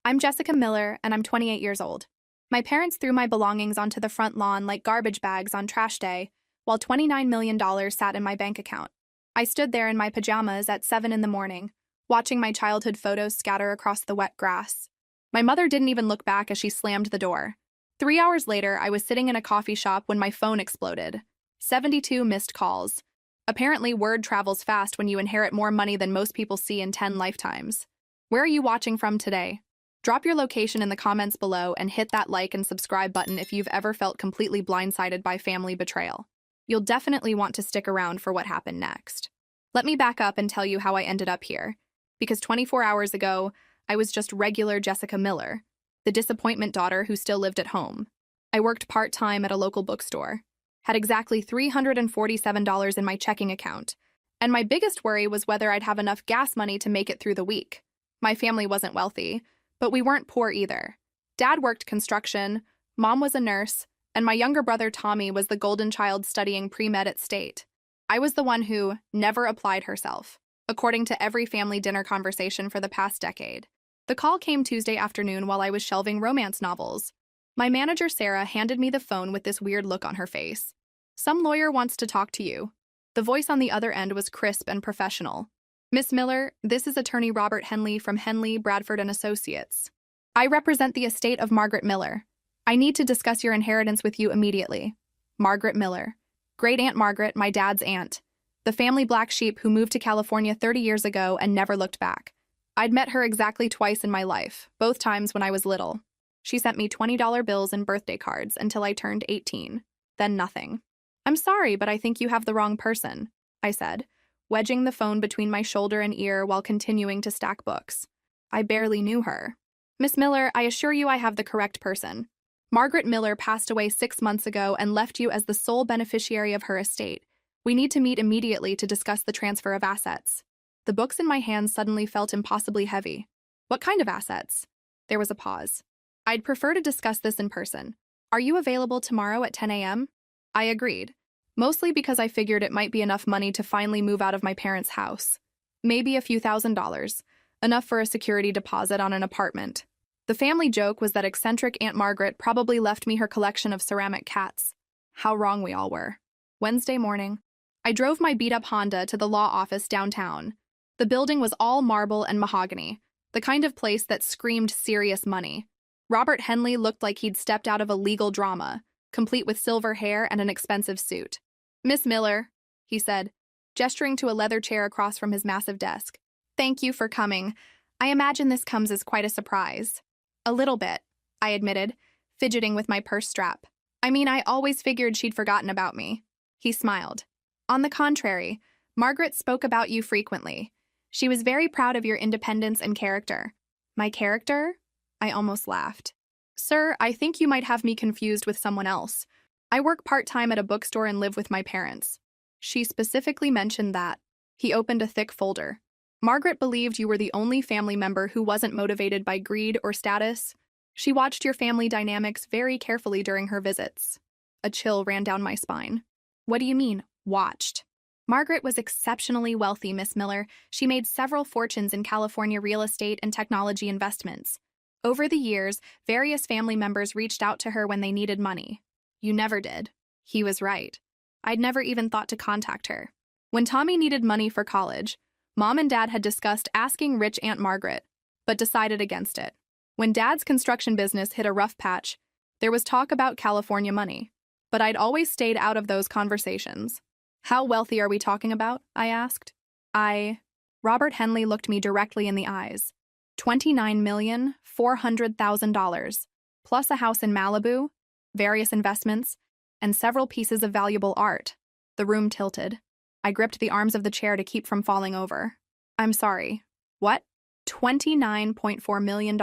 I'm Jessica Miller, and I'm 28 years old. My parents threw my belongings onto the front lawn like garbage bags on trash day, while $29 million sat in my bank account. I stood there in my pajamas at 7 in the morning, watching my childhood photos scatter across the wet grass. My mother didn't even look back as she slammed the door. 3 hours later, I was sitting in a coffee shop when my phone exploded. 72 missed calls. Apparently, word travels fast when you inherit more money than most people see in 10 lifetimes. Where are you watching from today? Drop your location in the comments below and hit that like and subscribe button if you've ever felt completely blindsided by family betrayal. You'll definitely want to stick around for what happened next. Let me back up and tell you how I ended up here. Because 24 hours ago, I was just regular Jessica Miller, the disappointment daughter who still lived at home. I worked part-time at a local bookstore, had exactly $347 in my checking account, and my biggest worry was whether I'd have enough gas money to make it through the week. My family wasn't wealthy, but we weren't poor either. Dad worked construction, Mom was a nurse, and my younger brother Tommy was the golden child studying pre-med at State. I was the one who never applied herself, according to every family dinner conversation for the past decade. The call came Tuesday afternoon while I was shelving romance novels. My manager Sarah handed me the phone with this weird look on her face. "Some lawyer wants to talk to you." The voice on the other end was crisp and professional. "Miss Miller, this is attorney Robert Henley from Henley, Bradford & Associates. I represent the estate of Margaret Miller. I need to discuss your inheritance with you immediately." Margaret Miller. Great-Aunt Margaret, my dad's aunt. The family black sheep who moved to California 30 years ago and never looked back. I'd met her exactly twice in my life, both times when I was little. She sent me $20 bills and birthday cards until I turned 18. Then nothing. "I'm sorry, but I think you have the wrong person," I said, wedging the phone between my shoulder and ear while continuing to stack books. I barely knew her. "Miss Miller, I assure you I have the correct person. Margaret Miller passed away 6 months ago and left you as the sole beneficiary of her estate. We need to meet immediately to discuss the transfer of assets." The books in my hands suddenly felt impossibly heavy. "What kind of assets?" There was a pause. "I'd prefer to discuss this in person. Are you available tomorrow at 10 a.m.? I agreed, mostly because I figured it might be enough money to finally move out of my parents' house. Maybe a few $1,000s, enough for a security deposit on an apartment. The family joke was that eccentric Aunt Margaret probably left me her collection of ceramic cats. How wrong we all were. Wednesday morning. I drove my beat-up Honda to the law office downtown. The building was all marble and mahogany, the kind of place that screamed serious money. Robert Henley looked like he'd stepped out of a legal drama, complete with silver hair and an expensive suit. "Miss Miller," he said, gesturing to a leather chair across from his massive desk. "Thank you for coming. I imagine this comes as quite a surprise." "A little bit," I admitted, fidgeting with my purse strap. "I mean, I always figured she'd forgotten about me." He smiled. "On the contrary, Margaret spoke about you frequently. She was very proud of your independence and character." "My character?" I almost laughed. "Sir, I think you might have me confused with someone else. I work part-time at a bookstore and live with my parents." She specifically mentioned that. He opened a thick folder. "Margaret believed you were the only family member who wasn't motivated by greed or status. She watched your family dynamics very carefully during her visits." A chill ran down my spine. "What do you mean, watched?" "Margaret was exceptionally wealthy, Miss Miller. She made several fortunes in California real estate and technology investments. Over the years, various family members reached out to her when they needed money. You never did." He was right. I'd never even thought to contact her. When Tommy needed money for college, Mom and Dad had discussed asking rich Aunt Margaret, but decided against it. When Dad's construction business hit a rough patch, there was talk about California money, but I'd always stayed out of those conversations. "How wealthy are we talking about?" I asked. Robert Henley looked me directly in the eyes. $29,400,000, plus a house in Malibu, various investments, and several pieces of valuable art. The room tilted. I gripped the arms of the chair to keep from falling over. "I'm sorry. What?" $29.4 million.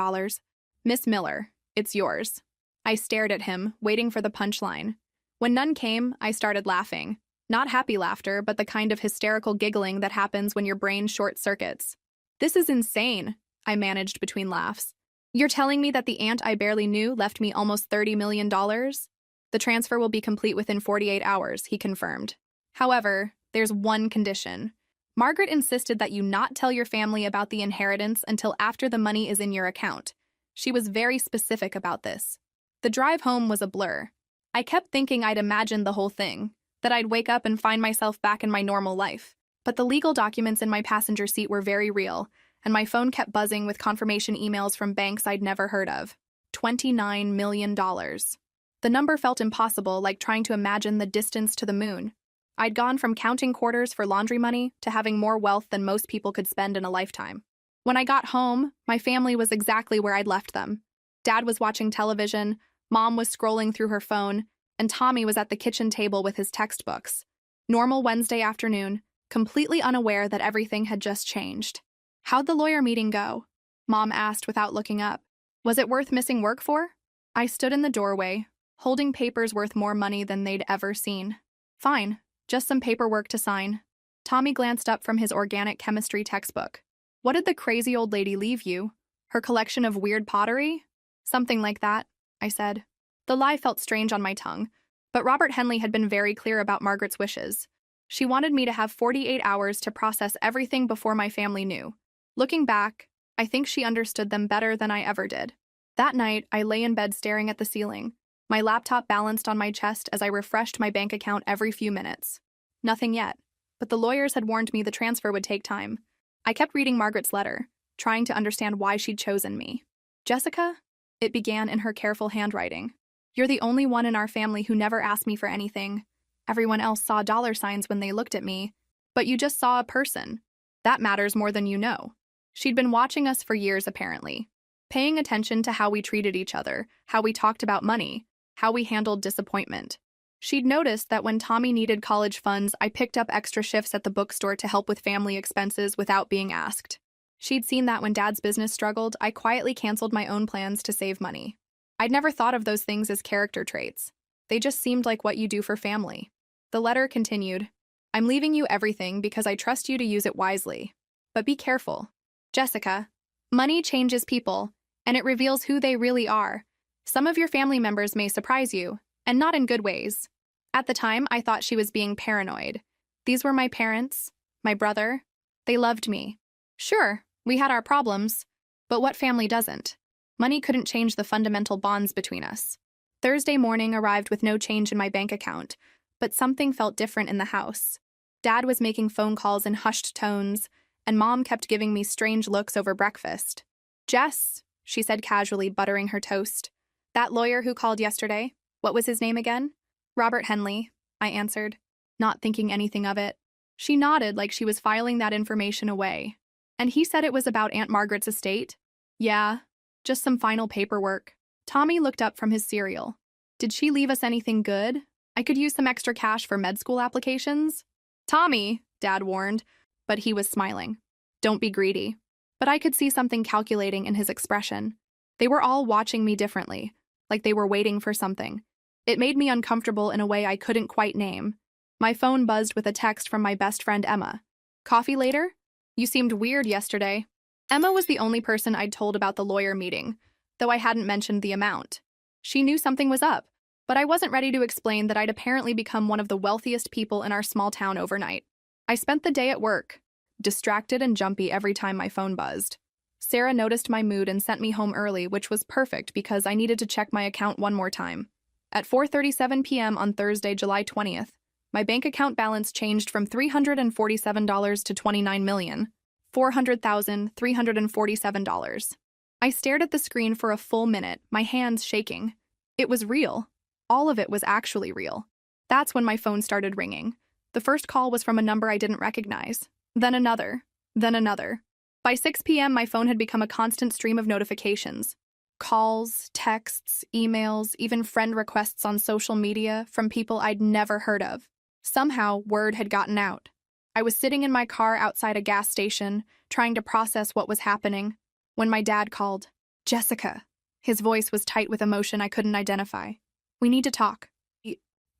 "Miss Miller, it's yours." I stared at him, waiting for the punchline. When none came, I started laughing. Not happy laughter, but the kind of hysterical giggling that happens when your brain short-circuits. "This is insane," I managed between laughs. "You're telling me that the aunt I barely knew left me almost $30 million? "The transfer will be complete within 48 hours, he confirmed. "However, there's one condition. Margaret insisted that you not tell your family about the inheritance until after the money is in your account. She was very specific about this. The drive home was a blur. I kept thinking I'd imagined the whole thing, that I'd wake up and find myself back in my normal life. But the legal documents in my passenger seat were very real, and my phone kept buzzing with confirmation emails from banks I'd never heard of. $29 million. The number felt impossible, like trying to imagine the distance to the moon. I'd gone from counting quarters for laundry money to having more wealth than most people could spend in a lifetime. When I got home, my family was exactly where I'd left them. Dad was watching television, Mom was scrolling through her phone, and Tommy was at the kitchen table with his textbooks. Normal Wednesday afternoon, completely unaware that everything had just changed. "How'd the lawyer meeting go?" Mom asked without looking up. "Was it worth missing work for?" I stood in the doorway, holding papers worth more money than they'd ever seen. "Fine, just some paperwork to sign." Tommy glanced up from his organic chemistry textbook. "What did the crazy old lady leave you? Her collection of weird pottery?" "Something like that," I said. The lie felt strange on my tongue, but Robert Henley had been very clear about Margaret's wishes. She wanted me to have 48 hours to process everything before my family knew. Looking back, I think she understood them better than I ever did. That night, I lay in bed staring at the ceiling, my laptop balanced on my chest as I refreshed my bank account every few minutes. Nothing yet, but the lawyers had warned me the transfer would take time. I kept reading Margaret's letter, trying to understand why she'd chosen me. "Jessica," it began in her careful handwriting. "You're the only one in our family who never asked me for anything. Everyone else saw dollar signs when they looked at me, but you just saw a person. That matters more than you know." She'd been watching us for years, apparently, paying attention to how we treated each other, how we talked about money, how we handled disappointment. She'd noticed that when Tommy needed college funds, I picked up extra shifts at the bookstore to help with family expenses without being asked. She'd seen that when Dad's business struggled, I quietly canceled my own plans to save money. I'd never thought of those things as character traits. They just seemed like what you do for family. The letter continued, "I'm leaving you everything because I trust you to use it wisely. But be careful. Jessica, money changes people, and it reveals who they really are. Some of your family members may surprise you, and not in good ways." At the time, I thought she was being paranoid. These were my parents, my brother. They loved me. Sure, we had our problems, but what family doesn't? Money couldn't change the fundamental bonds between us. Thursday morning arrived with no change in my bank account, but something felt different in the house. Dad was making phone calls in hushed tones, and Mom kept giving me strange looks over breakfast. "Jess," she said casually, buttering her toast. "That lawyer who called yesterday, what was his name again?" "Robert Henley," I answered, not thinking anything of it. She nodded like she was filing that information away. "And he said it was about Aunt Margaret's estate?" "Yeah, just some final paperwork." Tommy looked up from his cereal. "Did she leave us anything good? I could use some extra cash for med school applications." "Tommy," Dad warned, but he was smiling. "Don't be greedy." But I could see something calculating in his expression. They were all watching me differently, like they were waiting for something. It made me uncomfortable in a way I couldn't quite name. My phone buzzed with a text from my best friend Emma. "Coffee later? You seemed weird yesterday." Emma was the only person I'd told about the lawyer meeting, though I hadn't mentioned the amount. She knew something was up, but I wasn't ready to explain that I'd apparently become one of the wealthiest people in our small town overnight. I spent the day at work, distracted and jumpy every time my phone buzzed. Sarah noticed my mood and sent me home early, which was perfect because I needed to check my account one more time. At 4:37 p.m. on Thursday, July 20th, my bank account balance changed from $347 to $29,400,347. I stared at the screen for a full minute, my hands shaking. It was real. All of it was actually real. That's when my phone started ringing. The first call was from a number I didn't recognize. Then another. Then another. By 6 p.m., my phone had become a constant stream of notifications. Calls, texts, emails, even friend requests on social media from people I'd never heard of. Somehow, word had gotten out. I was sitting in my car outside a gas station, trying to process what was happening, when my dad called. "Jessica." His voice was tight with emotion I couldn't identify. "We need to talk."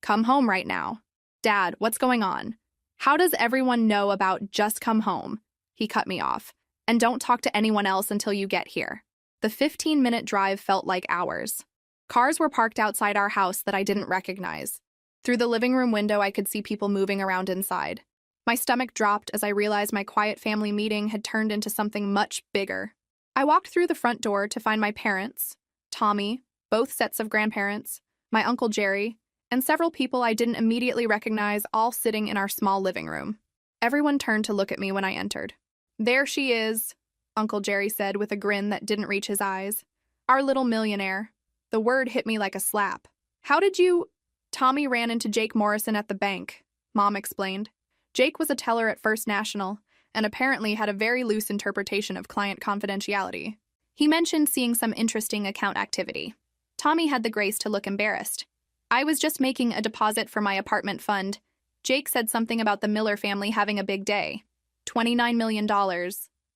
"Come home right now." "Dad, what's going on? How does everyone know about just come home?" He cut me off. "And don't talk to anyone else until you get here." The 15-minute drive felt like hours. Cars were parked outside our house that I didn't recognize. Through the living room window, I could see people moving around inside. My stomach dropped as I realized my quiet family meeting had turned into something much bigger. I walked through the front door to find my parents, Tommy, both sets of grandparents, my Uncle Jerry, and several people I didn't immediately recognize, all sitting in our small living room. Everyone turned to look at me when I entered. "There she is," Uncle Jerry said with a grin that didn't reach his eyes. "Our little millionaire." The word hit me like a slap. "How did you—" "Tommy ran into Jake Morrison at the bank," Mom explained. Jake was a teller at First National, and apparently had a very loose interpretation of client confidentiality. He mentioned seeing some interesting account activity. Tommy had the grace to look embarrassed. "I was just making a deposit for my apartment fund. Jake said something about the Miller family having a big day. $29 million,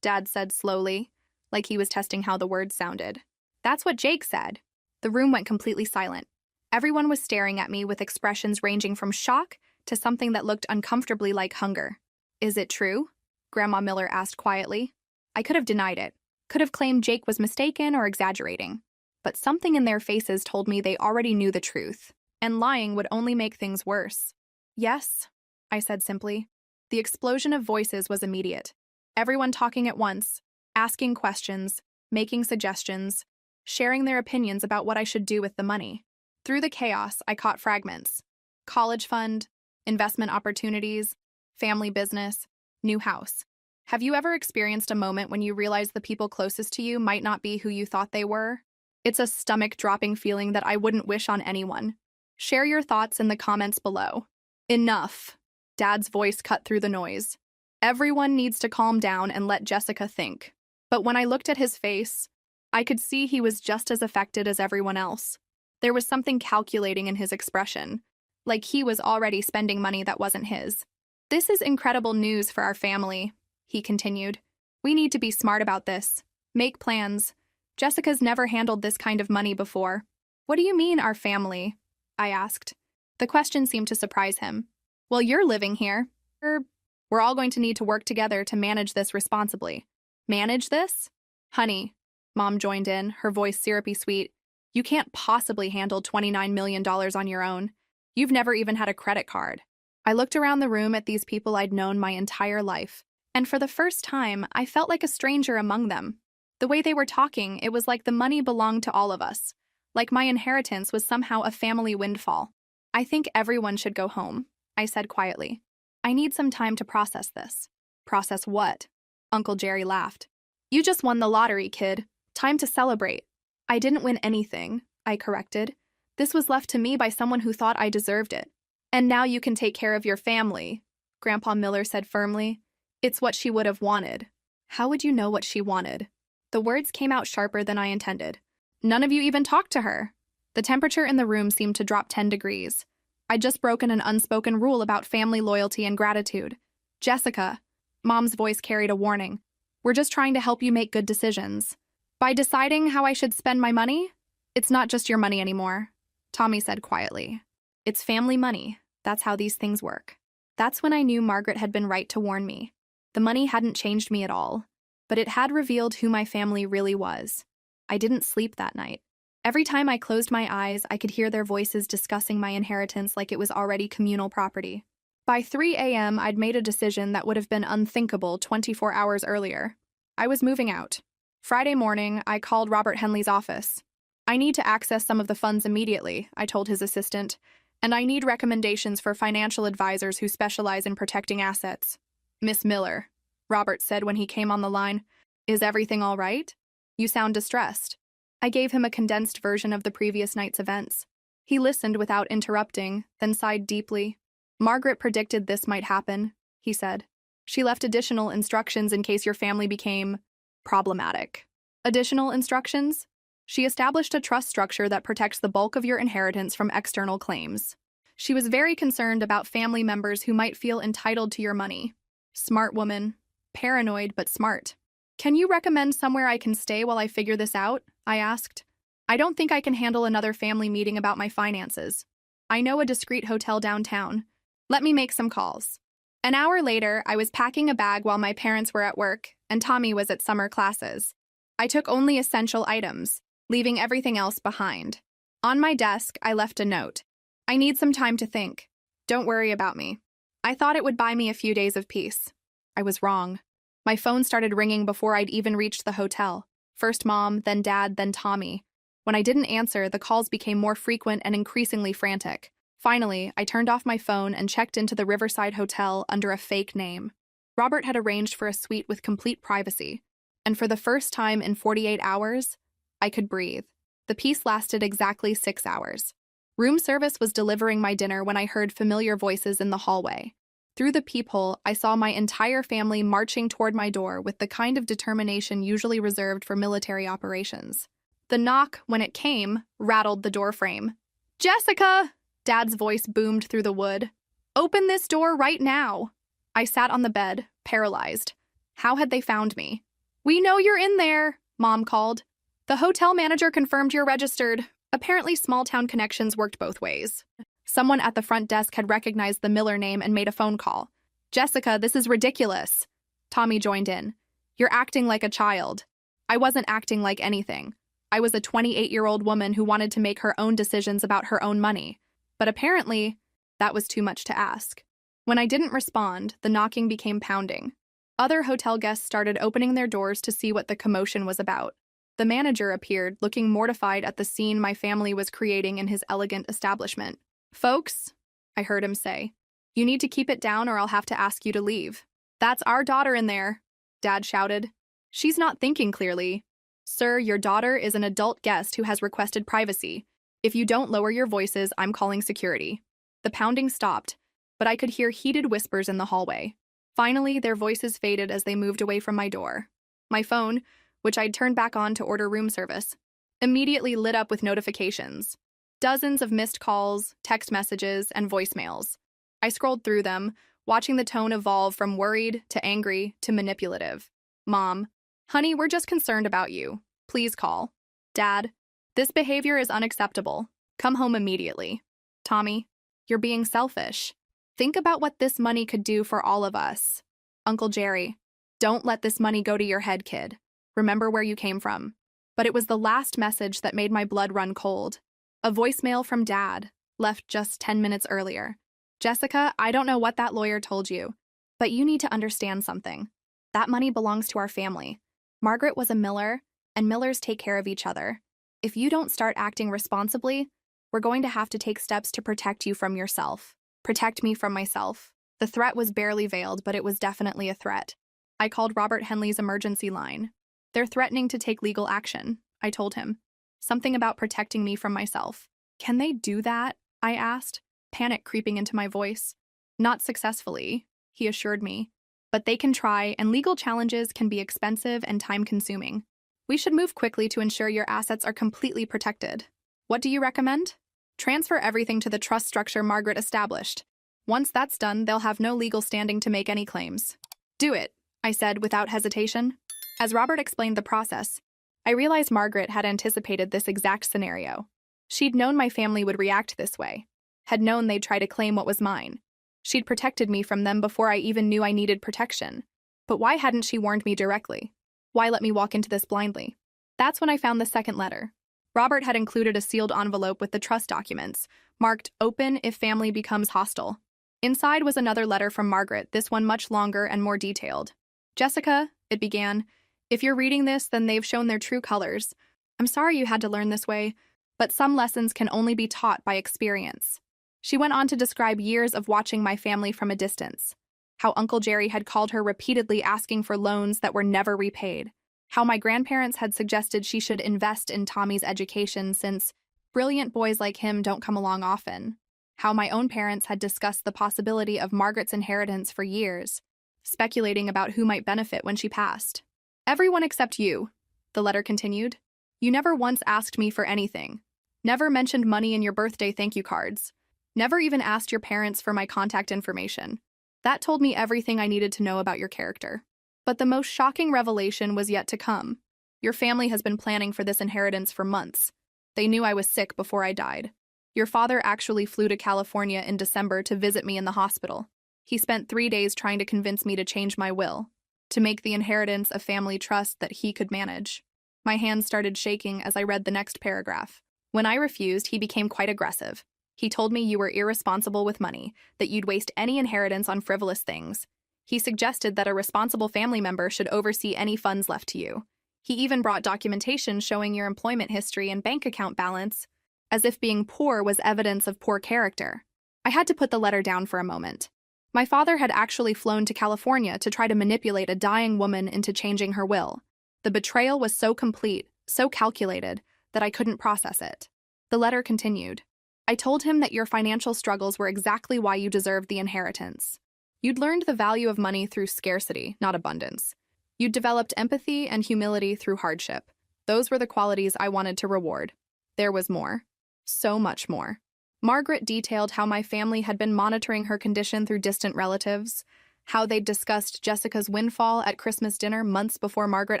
Dad said slowly, like he was testing how the words sounded. "That's what Jake said." The room went completely silent. Everyone was staring at me with expressions ranging from shock to something that looked uncomfortably like hunger. "Is it true?" Grandma Miller asked quietly. I could have denied it, could have claimed Jake was mistaken or exaggerating. But something in their faces told me they already knew the truth, and lying would only make things worse. "Yes," I said simply. The explosion of voices was immediate. Everyone talking at once, asking questions, making suggestions, sharing their opinions about what I should do with the money. Through the chaos, I caught fragments. College fund, investment opportunities, family business, new house. Have you ever experienced a moment when you realize the people closest to you might not be who you thought they were? It's a stomach-dropping feeling that I wouldn't wish on anyone. Share your thoughts in the comments below. Enough. Dad's voice cut through the noise. Everyone needs to calm down and let Jessica think. But when I looked at his face, I could see he was just as affected as everyone else. There was something calculating in his expression, like he was already spending money that wasn't his. "This is incredible news for our family," he continued. "We need to be smart about this. Make plans. Jessica's never handled this kind of money before." "What do you mean, our family?" I asked. The question seemed to surprise him. "Well, you're living here. We're all going to need to work together to manage this responsibly." "Manage this?" "Honey," Mom joined in, her voice syrupy sweet, "you can't possibly handle $29 million on your own. You've never even had a credit card." I looked around the room at these people I'd known my entire life, and for the first time, I felt like a stranger among them. The way they were talking, it was like the money belonged to all of us, like my inheritance was somehow a family windfall. "I think everyone should go home," I said quietly. "I need some time to process this." "Process what?" Uncle Jerry laughed. "You just won the lottery, kid. Time to celebrate." "I didn't win anything," I corrected. "This was left to me by someone who thought I deserved it." "And now you can take care of your family," Grandpa Miller said firmly. "It's what she would have wanted." "How would you know what she wanted?" The words came out sharper than I intended. "None of you even talked to her." The temperature in the room seemed to drop 10 degrees. I'd just broken an unspoken rule about family loyalty and gratitude. "Jessica," Mom's voice carried a warning, "we're just trying to help you make good decisions. By deciding how I should spend my money, it's not just your money anymore," Tommy said quietly. "It's family money. That's how these things work." That's when I knew Margaret had been right to warn me. The money hadn't changed me at all, but it had revealed who my family really was. I didn't sleep that night. Every time I closed my eyes, I could hear their voices discussing my inheritance like it was already communal property. By 3 a.m., I'd made a decision that would have been unthinkable 24 hours earlier. I was moving out. Friday morning, I called Robert Henley's office. "I need to access some of the funds immediately," I told his assistant, "and I need recommendations for financial advisors who specialize in protecting assets." "Miss Miller," Robert said when he came on the line, "is everything all right? You sound distressed." I gave him a condensed version of the previous night's events. He listened without interrupting, then sighed deeply. "Margaret predicted this might happen," he said. "She left additional instructions in case your family became problematic." "Additional instructions?" "She established a trust structure that protects the bulk of your inheritance from external claims. She was very concerned about family members who might feel entitled to your money." Smart woman. Paranoid, but smart. "Can you recommend somewhere I can stay while I figure this out?" I asked. "I don't think I can handle another family meeting about my finances. I know a discreet hotel downtown. Let me make some calls." An hour later, I was packing a bag while my parents were at work, and Tommy was at summer classes. I took only essential items, leaving everything else behind. On my desk, I left a note. "I need some time to think. Don't worry about me." I thought it would buy me a few days of peace. I was wrong. My phone started ringing before I'd even reached the hotel. First Mom, then Dad, then Tommy. When I didn't answer, the calls became more frequent and increasingly frantic. Finally, I turned off my phone and checked into the Riverside Hotel under a fake name. Robert had arranged for a suite with complete privacy, and for the first time in 48 hours, I could breathe. The peace lasted exactly 6 hours. Room service was delivering my dinner when I heard familiar voices in the hallway. Through the peephole, I saw my entire family marching toward my door with the kind of determination usually reserved for military operations. The knock, when it came, rattled the doorframe. "Jessica!" Dad's voice boomed through the wood. "Open this door right now!" I sat on the bed, paralyzed. How had they found me? "We know you're in there," Mom called. "The hotel manager confirmed you're registered." Apparently, small-town connections worked both ways. Someone at the front desk had recognized the Miller name and made a phone call. "Jessica, this is ridiculous." Tommy joined in. "You're acting like a child." I wasn't acting like anything. I was a 28-year-old woman who wanted to make her own decisions about her own money. But apparently, that was too much to ask. When I didn't respond, the knocking became pounding. Other hotel guests started opening their doors to see what the commotion was about. The manager appeared, looking mortified at the scene my family was creating in his elegant establishment. "Folks," I heard him say, "you need to keep it down or I'll have to ask you to leave." "That's our daughter in there," Dad shouted. "She's not thinking clearly." "Sir, your daughter is an adult guest who has requested privacy. If you don't lower your voices, I'm calling security." The pounding stopped, but I could hear heated whispers in the hallway. Finally, their voices faded as they moved away from my door. My phone, which I'd turned back on to order room service, immediately lit up with notifications. Dozens of missed calls, text messages, and voicemails. I scrolled through them, watching the tone evolve from worried to angry to manipulative. "Mom, honey, we're just concerned about you. Please call." "Dad, this behavior is unacceptable. Come home immediately." "Tommy, you're being selfish. Think about what this money could do for all of us." "Uncle Jerry, don't let this money go to your head, kid. Remember where you came from." But it was the last message that made my blood run cold. A voicemail from Dad, left just 10 minutes earlier. "Jessica, I don't know what that lawyer told you, but you need to understand something. That money belongs to our family. Margaret was a Miller, and Millers take care of each other. If you don't start acting responsibly, we're going to have to take steps to protect you from yourself. Protect me from myself." The threat was barely veiled, but it was definitely a threat. I called Robert Henley's emergency line. "They're threatening to take legal action," I told him. "Something about protecting me from myself." "Can they do that?" I asked, panic creeping into my voice. "Not successfully," he assured me. "But they can try, and legal challenges can be expensive and time-consuming. We should move quickly to ensure your assets are completely protected. What do you recommend?" "Transfer everything to the trust structure Margaret established. Once that's done, they'll have no legal standing to make any claims." "Do it," I said without hesitation. As Robert explained the process, I realized Margaret had anticipated this exact scenario. She'd known my family would react this way, had known they'd try to claim what was mine. She'd protected me from them before I even knew I needed protection. But why hadn't she warned me directly? Why let me walk into this blindly? That's when I found the second letter. Robert had included a sealed envelope with the trust documents, marked "Open if family becomes hostile." Inside was another letter from Margaret, this one much longer and more detailed. "Jessica," it began, "if you're reading this, then they've shown their true colors. I'm sorry you had to learn this way, but some lessons can only be taught by experience." She went on to describe years of watching my family from a distance, how Uncle Jerry had called her repeatedly asking for loans that were never repaid, how my grandparents had suggested she should invest in Tommy's education since brilliant boys like him don't come along often, how my own parents had discussed the possibility of Margaret's inheritance for years, speculating about who might benefit when she passed. "Everyone except you," the letter continued. "You never once asked me for anything. Never mentioned money in your birthday thank you cards. Never even asked your parents for my contact information. That told me everything I needed to know about your character. But the most shocking revelation was yet to come. Your family has been planning for this inheritance for months. They knew I was sick before I died. Your father actually flew to California in December to visit me in the hospital. He spent 3 days trying to convince me to change my will, to make the inheritance a family trust that he could manage." My hands started shaking as I read the next paragraph. "When I refused, he became quite aggressive. He told me you were irresponsible with money, that you'd waste any inheritance on frivolous things. He suggested that a responsible family member should oversee any funds left to you. He even brought documentation showing your employment history and bank account balance, as if being poor was evidence of poor character. I had to put the letter down for a moment. My father had actually flown to California to try to manipulate a dying woman into changing her will. The betrayal was so complete, so calculated, that I couldn't process it. The letter continued. I told him that your financial struggles were exactly why you deserved the inheritance. You'd learned the value of money through scarcity, not abundance. You'd developed empathy and humility through hardship. Those were the qualities I wanted to reward. There was more. So much more. Margaret detailed how my family had been monitoring her condition through distant relatives, how they'd discussed Jessica's windfall at Christmas dinner months before Margaret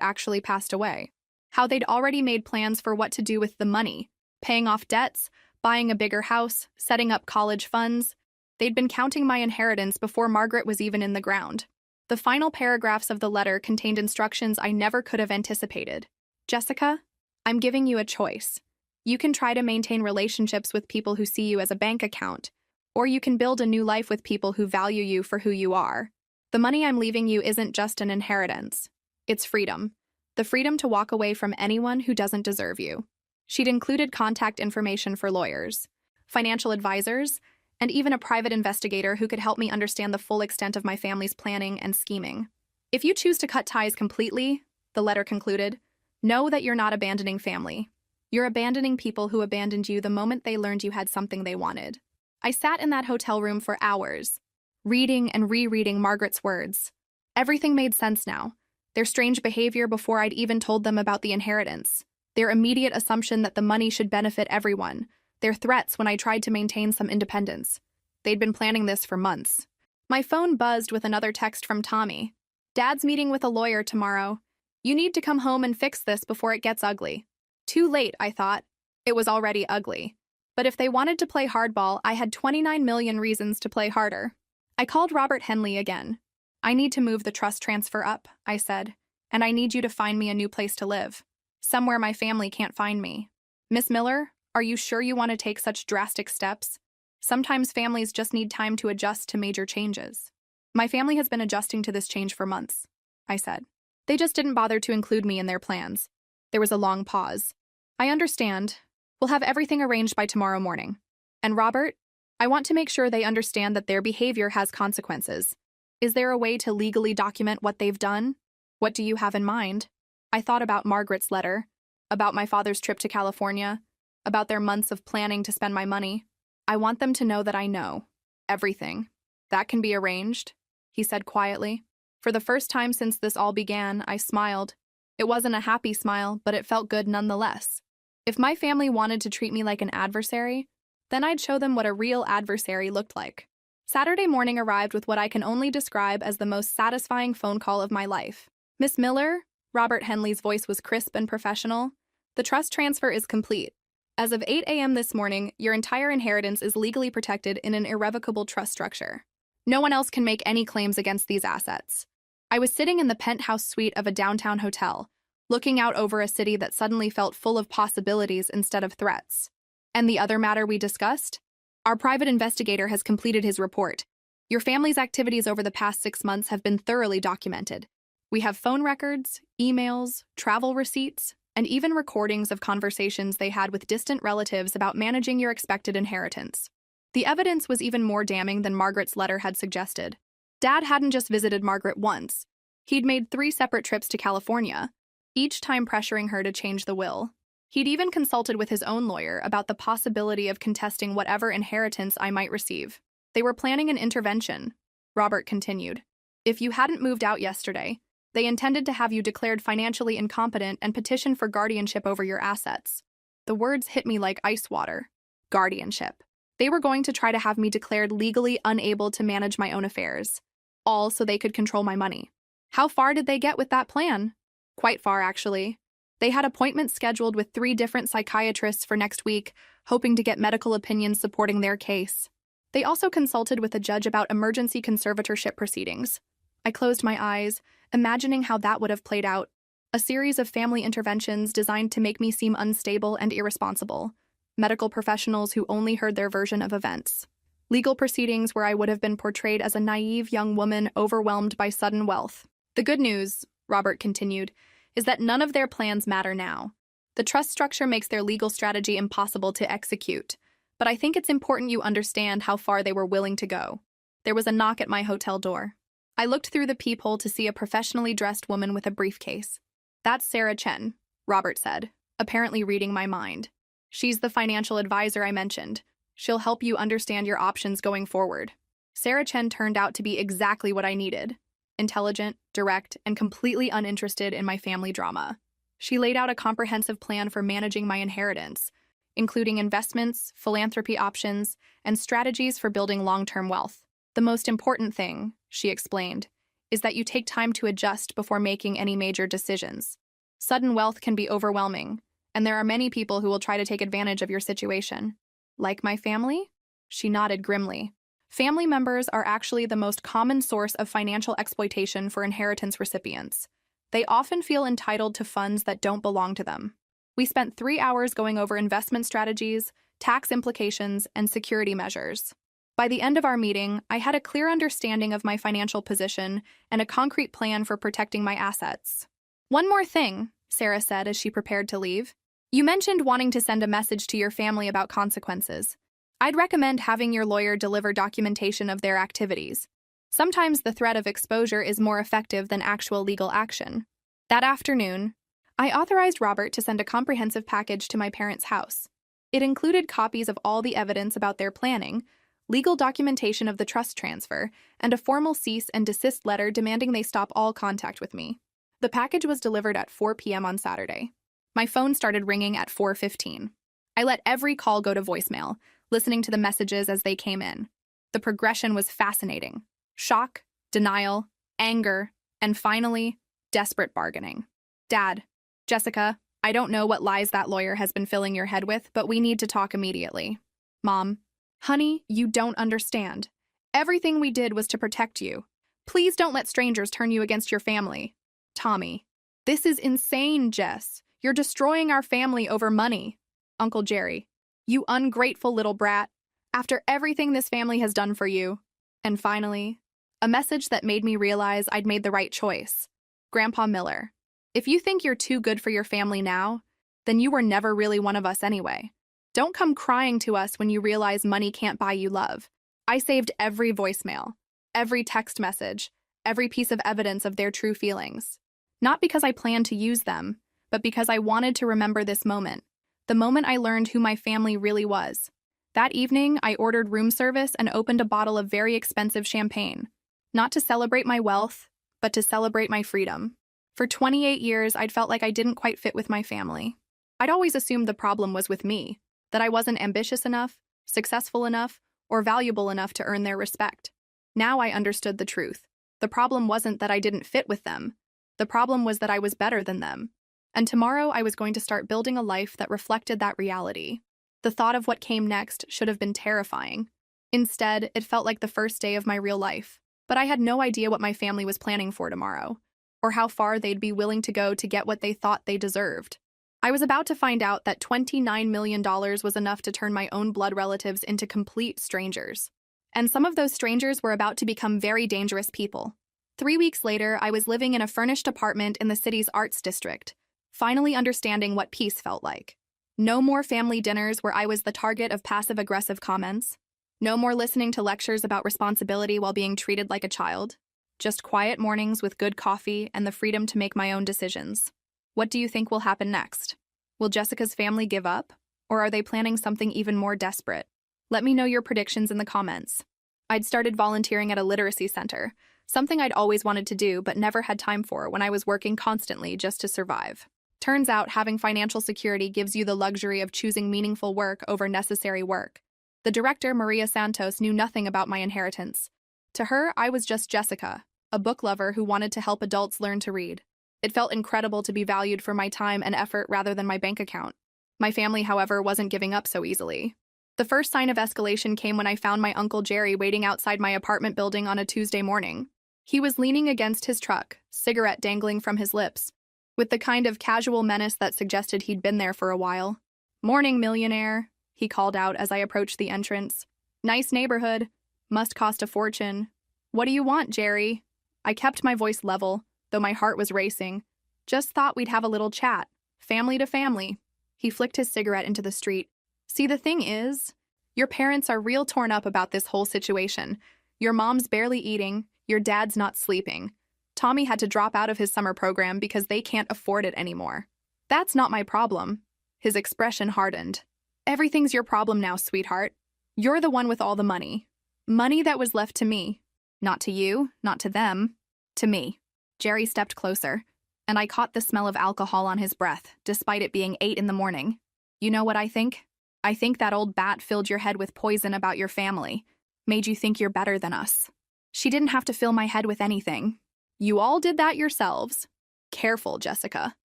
actually passed away, how they'd already made plans for what to do with the money, paying off debts, buying a bigger house, setting up college funds. They'd been counting my inheritance before Margaret was even in the ground. The final paragraphs of the letter contained instructions I never could have anticipated. Jessica, I'm giving you a choice. You can try to maintain relationships with people who see you as a bank account, or you can build a new life with people who value you for who you are. The money I'm leaving you isn't just an inheritance. It's freedom. The freedom to walk away from anyone who doesn't deserve you. She'd included contact information for lawyers, financial advisors, and even a private investigator who could help me understand the full extent of my family's planning and scheming. If you choose to cut ties completely, the letter concluded, know that you're not abandoning family. You're abandoning people who abandoned you the moment they learned you had something they wanted. I sat in that hotel room for hours, reading and rereading Margaret's words. Everything made sense now. Their strange behavior before I'd even told them about the inheritance. Their immediate assumption that the money should benefit everyone. Their threats when I tried to maintain some independence. They'd been planning this for months. My phone buzzed with another text from Tommy. Dad's meeting with a lawyer tomorrow. You need to come home and fix this before it gets ugly. Too late, I thought. It was already ugly. But if they wanted to play hardball, I had 29 million reasons to play harder. I called Robert Henley again. I need to move the trust transfer up, I said, and I need you to find me a new place to live. Somewhere my family can't find me. Miss Miller, are you sure you want to take such drastic steps? Sometimes families just need time to adjust to major changes. My family has been adjusting to this change for months, I said. They just didn't bother to include me in their plans. There was a long pause. I understand. We'll have everything arranged by tomorrow morning. And Robert, I want to make sure they understand that their behavior has consequences. Is there a way to legally document what they've done? What do you have in mind? I thought about Margaret's letter, about my father's trip to California, about their months of planning to spend my money. I want them to know that I know everything. That can be arranged, he said quietly. For the first time since this all began, I smiled. It wasn't a happy smile, but it felt good nonetheless. If my family wanted to treat me like an adversary, then I'd show them what a real adversary looked like. Saturday morning arrived with what I can only describe as the most satisfying phone call of my life. Miss Miller, Robert Henley's voice was crisp and professional. The trust transfer is complete. As of 8 a.m. this morning, your entire inheritance is legally protected in an irrevocable trust structure. No one else can make any claims against these assets. I was sitting in the penthouse suite of a downtown hotel, looking out over a city that suddenly felt full of possibilities instead of threats. And the other matter we discussed? Our private investigator has completed his report. Your family's activities over the past 6 months have been thoroughly documented. We have phone records, emails, travel receipts, and even recordings of conversations they had with distant relatives about managing your expected inheritance. The evidence was even more damning than Margaret's letter had suggested. Dad hadn't just visited Margaret once. He'd made 3 separate trips to California, each time pressuring her to change the will. He'd even consulted with his own lawyer about the possibility of contesting whatever inheritance I might receive. They were planning an intervention, Robert continued. If you hadn't moved out yesterday, they intended to have you declared financially incompetent and petition for guardianship over your assets. The words hit me like ice water. Guardianship. They were going to try to have me declared legally unable to manage my own affairs, all so they could control my money. How far did they get with that plan? Quite far, actually. They had appointments scheduled with 3 different psychiatrists for next week, hoping to get medical opinions supporting their case. They also consulted with a judge about emergency conservatorship proceedings. I closed my eyes, imagining how that would have played out. A series of family interventions designed to make me seem unstable and irresponsible. Medical professionals who only heard their version of events. Legal proceedings where I would have been portrayed as a naive young woman overwhelmed by sudden wealth. The good news, Robert continued, is that none of their plans matter now. The trust structure makes their legal strategy impossible to execute, but I think it's important you understand how far they were willing to go. There was a knock at my hotel door. I looked through the peephole to see a professionally dressed woman with a briefcase. "That's Sarah Chen," Robert said, apparently reading my mind. "She's the financial advisor I mentioned. She'll help you understand your options going forward." Sarah Chen turned out to be exactly what I needed: intelligent, direct, and completely uninterested in my family drama. She laid out a comprehensive plan for managing my inheritance, including investments, philanthropy options, and strategies for building long-term wealth. "The most important thing," she explained, "is that you take time to adjust before making any major decisions. Sudden wealth can be overwhelming, and there are many people who will try to take advantage of your situation." "Like my family?" She nodded grimly. Family members are actually the most common source of financial exploitation for inheritance recipients. They often feel entitled to funds that don't belong to them. We spent 3 hours going over investment strategies, tax implications, and security measures. By the end of our meeting, I had a clear understanding of my financial position and a concrete plan for protecting my assets. "One more thing," Sarah said as she prepared to leave. "You mentioned wanting to send a message to your family about consequences. I'd recommend having your lawyer deliver documentation of their activities. Sometimes the threat of exposure is more effective than actual legal action." That afternoon, I authorized Robert to send a comprehensive package to my parents' house. It included copies of all the evidence about their planning, legal documentation of the trust transfer, and a formal cease and desist letter demanding they stop all contact with me. The package was delivered at 4 p.m. on Saturday. My phone started ringing at 4:15. I let every call go to voicemail, listening to the messages as they came in. The progression was fascinating. Shock, denial, anger, and finally, desperate bargaining. "Dad, Jessica, I don't know what lies that lawyer has been filling your head with, but we need to talk immediately." "Mom, honey, you don't understand. Everything we did was to protect you. Please don't let strangers turn you against your family." "Tommy, this is insane, Jess. You're destroying our family over money." "Uncle Jerry, you ungrateful little brat. After everything this family has done for you." And finally, a message that made me realize I'd made the right choice. "Grandpa Miller, if you think you're too good for your family now, then you were never really one of us anyway. Don't come crying to us when you realize money can't buy you love." I saved every voicemail, every text message, every piece of evidence of their true feelings. Not because I planned to use them, but because I wanted to remember this moment, the moment I learned who my family really was. That evening, I ordered room service and opened a bottle of very expensive champagne, not to celebrate my wealth, but to celebrate my freedom. For 28 years, I'd felt like I didn't quite fit with my family. I'd always assumed the problem was with me, that I wasn't ambitious enough, successful enough, or valuable enough to earn their respect. Now I understood the truth. The problem wasn't that I didn't fit with them. The problem was that I was better than them. And tomorrow I was going to start building a life that reflected that reality. The thought of what came next should have been terrifying. Instead, it felt like the first day of my real life. But I had no idea what my family was planning for tomorrow, or how far they'd be willing to go to get what they thought they deserved. I was about to find out that $29 million was enough to turn my own blood relatives into complete strangers. And some of those strangers were about to become very dangerous people. 3 weeks later, I was living in a furnished apartment in the city's arts district, finally understanding what peace felt like. No more family dinners where I was the target of passive-aggressive comments. No more listening to lectures about responsibility while being treated like a child. Just quiet mornings with good coffee and the freedom to make my own decisions. What do you think will happen next? Will Jessica's family give up? Or are they planning something even more desperate? Let me know your predictions in the comments. I'd started volunteering at a literacy center, something I'd always wanted to do but never had time for when I was working constantly just to survive. Turns out having financial security gives you the luxury of choosing meaningful work over necessary work. The director, Maria Santos, knew nothing about my inheritance. To her, I was just Jessica, a book lover who wanted to help adults learn to read. It felt incredible to be valued for my time and effort rather than my bank account. My family, however, wasn't giving up so easily. The first sign of escalation came when I found my Uncle Jerry waiting outside my apartment building on a Tuesday morning. He was leaning against his truck, cigarette dangling from his lips, with the kind of casual menace that suggested he'd been there for a while. "Morning, millionaire," he called out as I approached the entrance. "Nice neighborhood. Must cost a fortune. What do you want, Jerry?" I kept my voice level, though my heart was racing. Just thought we'd have a little chat. Family to family. He flicked his cigarette into the street. See, the thing is, your parents are real torn up about this whole situation. Your mom's barely eating, your dad's not sleeping. Tommy had to drop out of his summer program because they can't afford it anymore. That's not my problem. His expression hardened. Everything's your problem now, sweetheart. You're the one with all the money. Money that was left to me. Not to you, not to them. To me. Jerry stepped closer, and I caught the smell of alcohol on his breath, despite it being 8 in the morning. You know what I think? I think that old bat filled your head with poison about your family. Made you think you're better than us. She didn't have to fill my head with anything. You all did that yourselves. Careful, Jessica.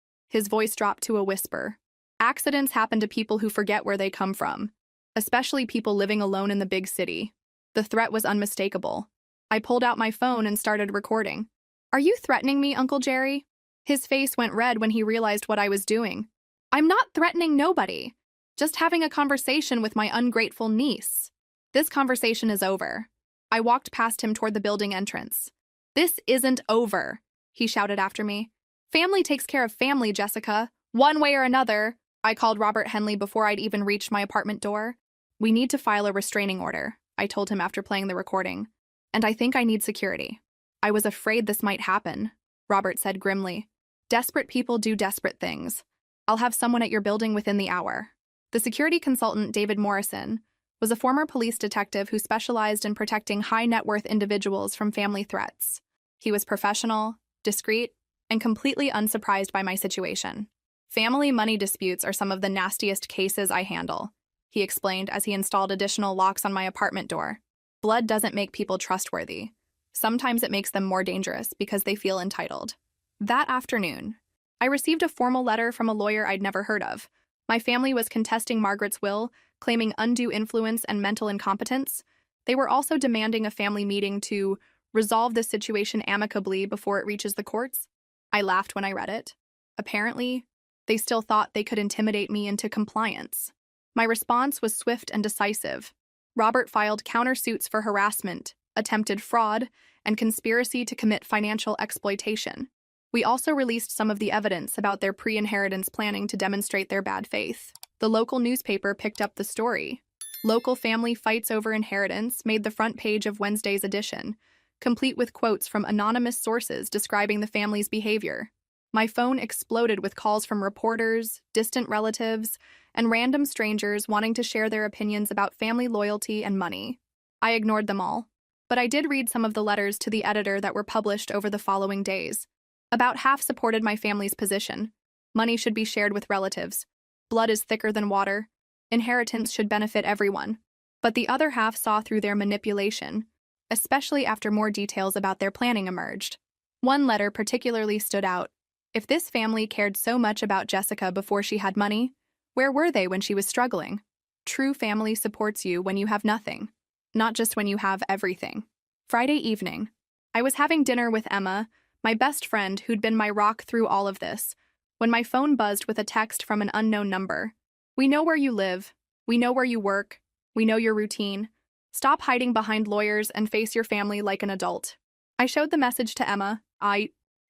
His voice dropped to a whisper. Accidents happen to people who forget where they come from, especially people living alone in the big city. The threat was unmistakable. I pulled out my phone and started recording. Are you threatening me, Uncle Jerry? His face went red when he realized what I was doing. I'm not threatening nobody. Just having a conversation with my ungrateful niece. This conversation is over. I walked past him toward the building entrance. This isn't over, he shouted after me. Family takes care of family, Jessica. One way or another. I called Robert Henley before I'd even reached my apartment door. We need to file a restraining order, I told him after playing the recording. And I think I need security. I was afraid this might happen, Robert said grimly. Desperate people do desperate things. I'll have someone at your building within the hour. The security consultant, David Morrison, was a former police detective who specialized in protecting high-net-worth individuals from family threats. He was professional, discreet, and completely unsurprised by my situation. Family money disputes are some of the nastiest cases I handle, he explained as he installed additional locks on my apartment door. Blood doesn't make people trustworthy. Sometimes it makes them more dangerous because they feel entitled. That afternoon, I received a formal letter from a lawyer I'd never heard of. My family was contesting Margaret's will, claiming undue influence and mental incompetence. They were also demanding a family meeting to resolve the situation amicably before it reaches the courts. I laughed when I read it. Apparently, they still thought they could intimidate me into compliance. My response was swift and decisive. Robert filed countersuits for harassment, attempted fraud, and conspiracy to commit financial exploitation. We also released some of the evidence about their pre-inheritance planning to demonstrate their bad faith. The local newspaper picked up the story. Local family fights over inheritance made the front page of Wednesday's edition, complete with quotes from anonymous sources describing the family's behavior. My phone exploded with calls from reporters, distant relatives, and random strangers wanting to share their opinions about family loyalty and money. I ignored them all, but I did read some of the letters to the editor that were published over the following days. About half supported my family's position. Money should be shared with relatives. Blood is thicker than water. Inheritance should benefit everyone. But the other half saw through their manipulation, especially after more details about their planning emerged. One letter particularly stood out. If this family cared so much about Jessica before she had money, where were they when she was struggling? True family supports you when you have nothing, not just when you have everything. Friday evening, I was having dinner with Emma, my best friend who'd been my rock through all of this, when my phone buzzed with a text from an unknown number. We know where you live. We know where you work. We know your routine. Stop hiding behind lawyers and face your family like an adult. I showed the message to Emma,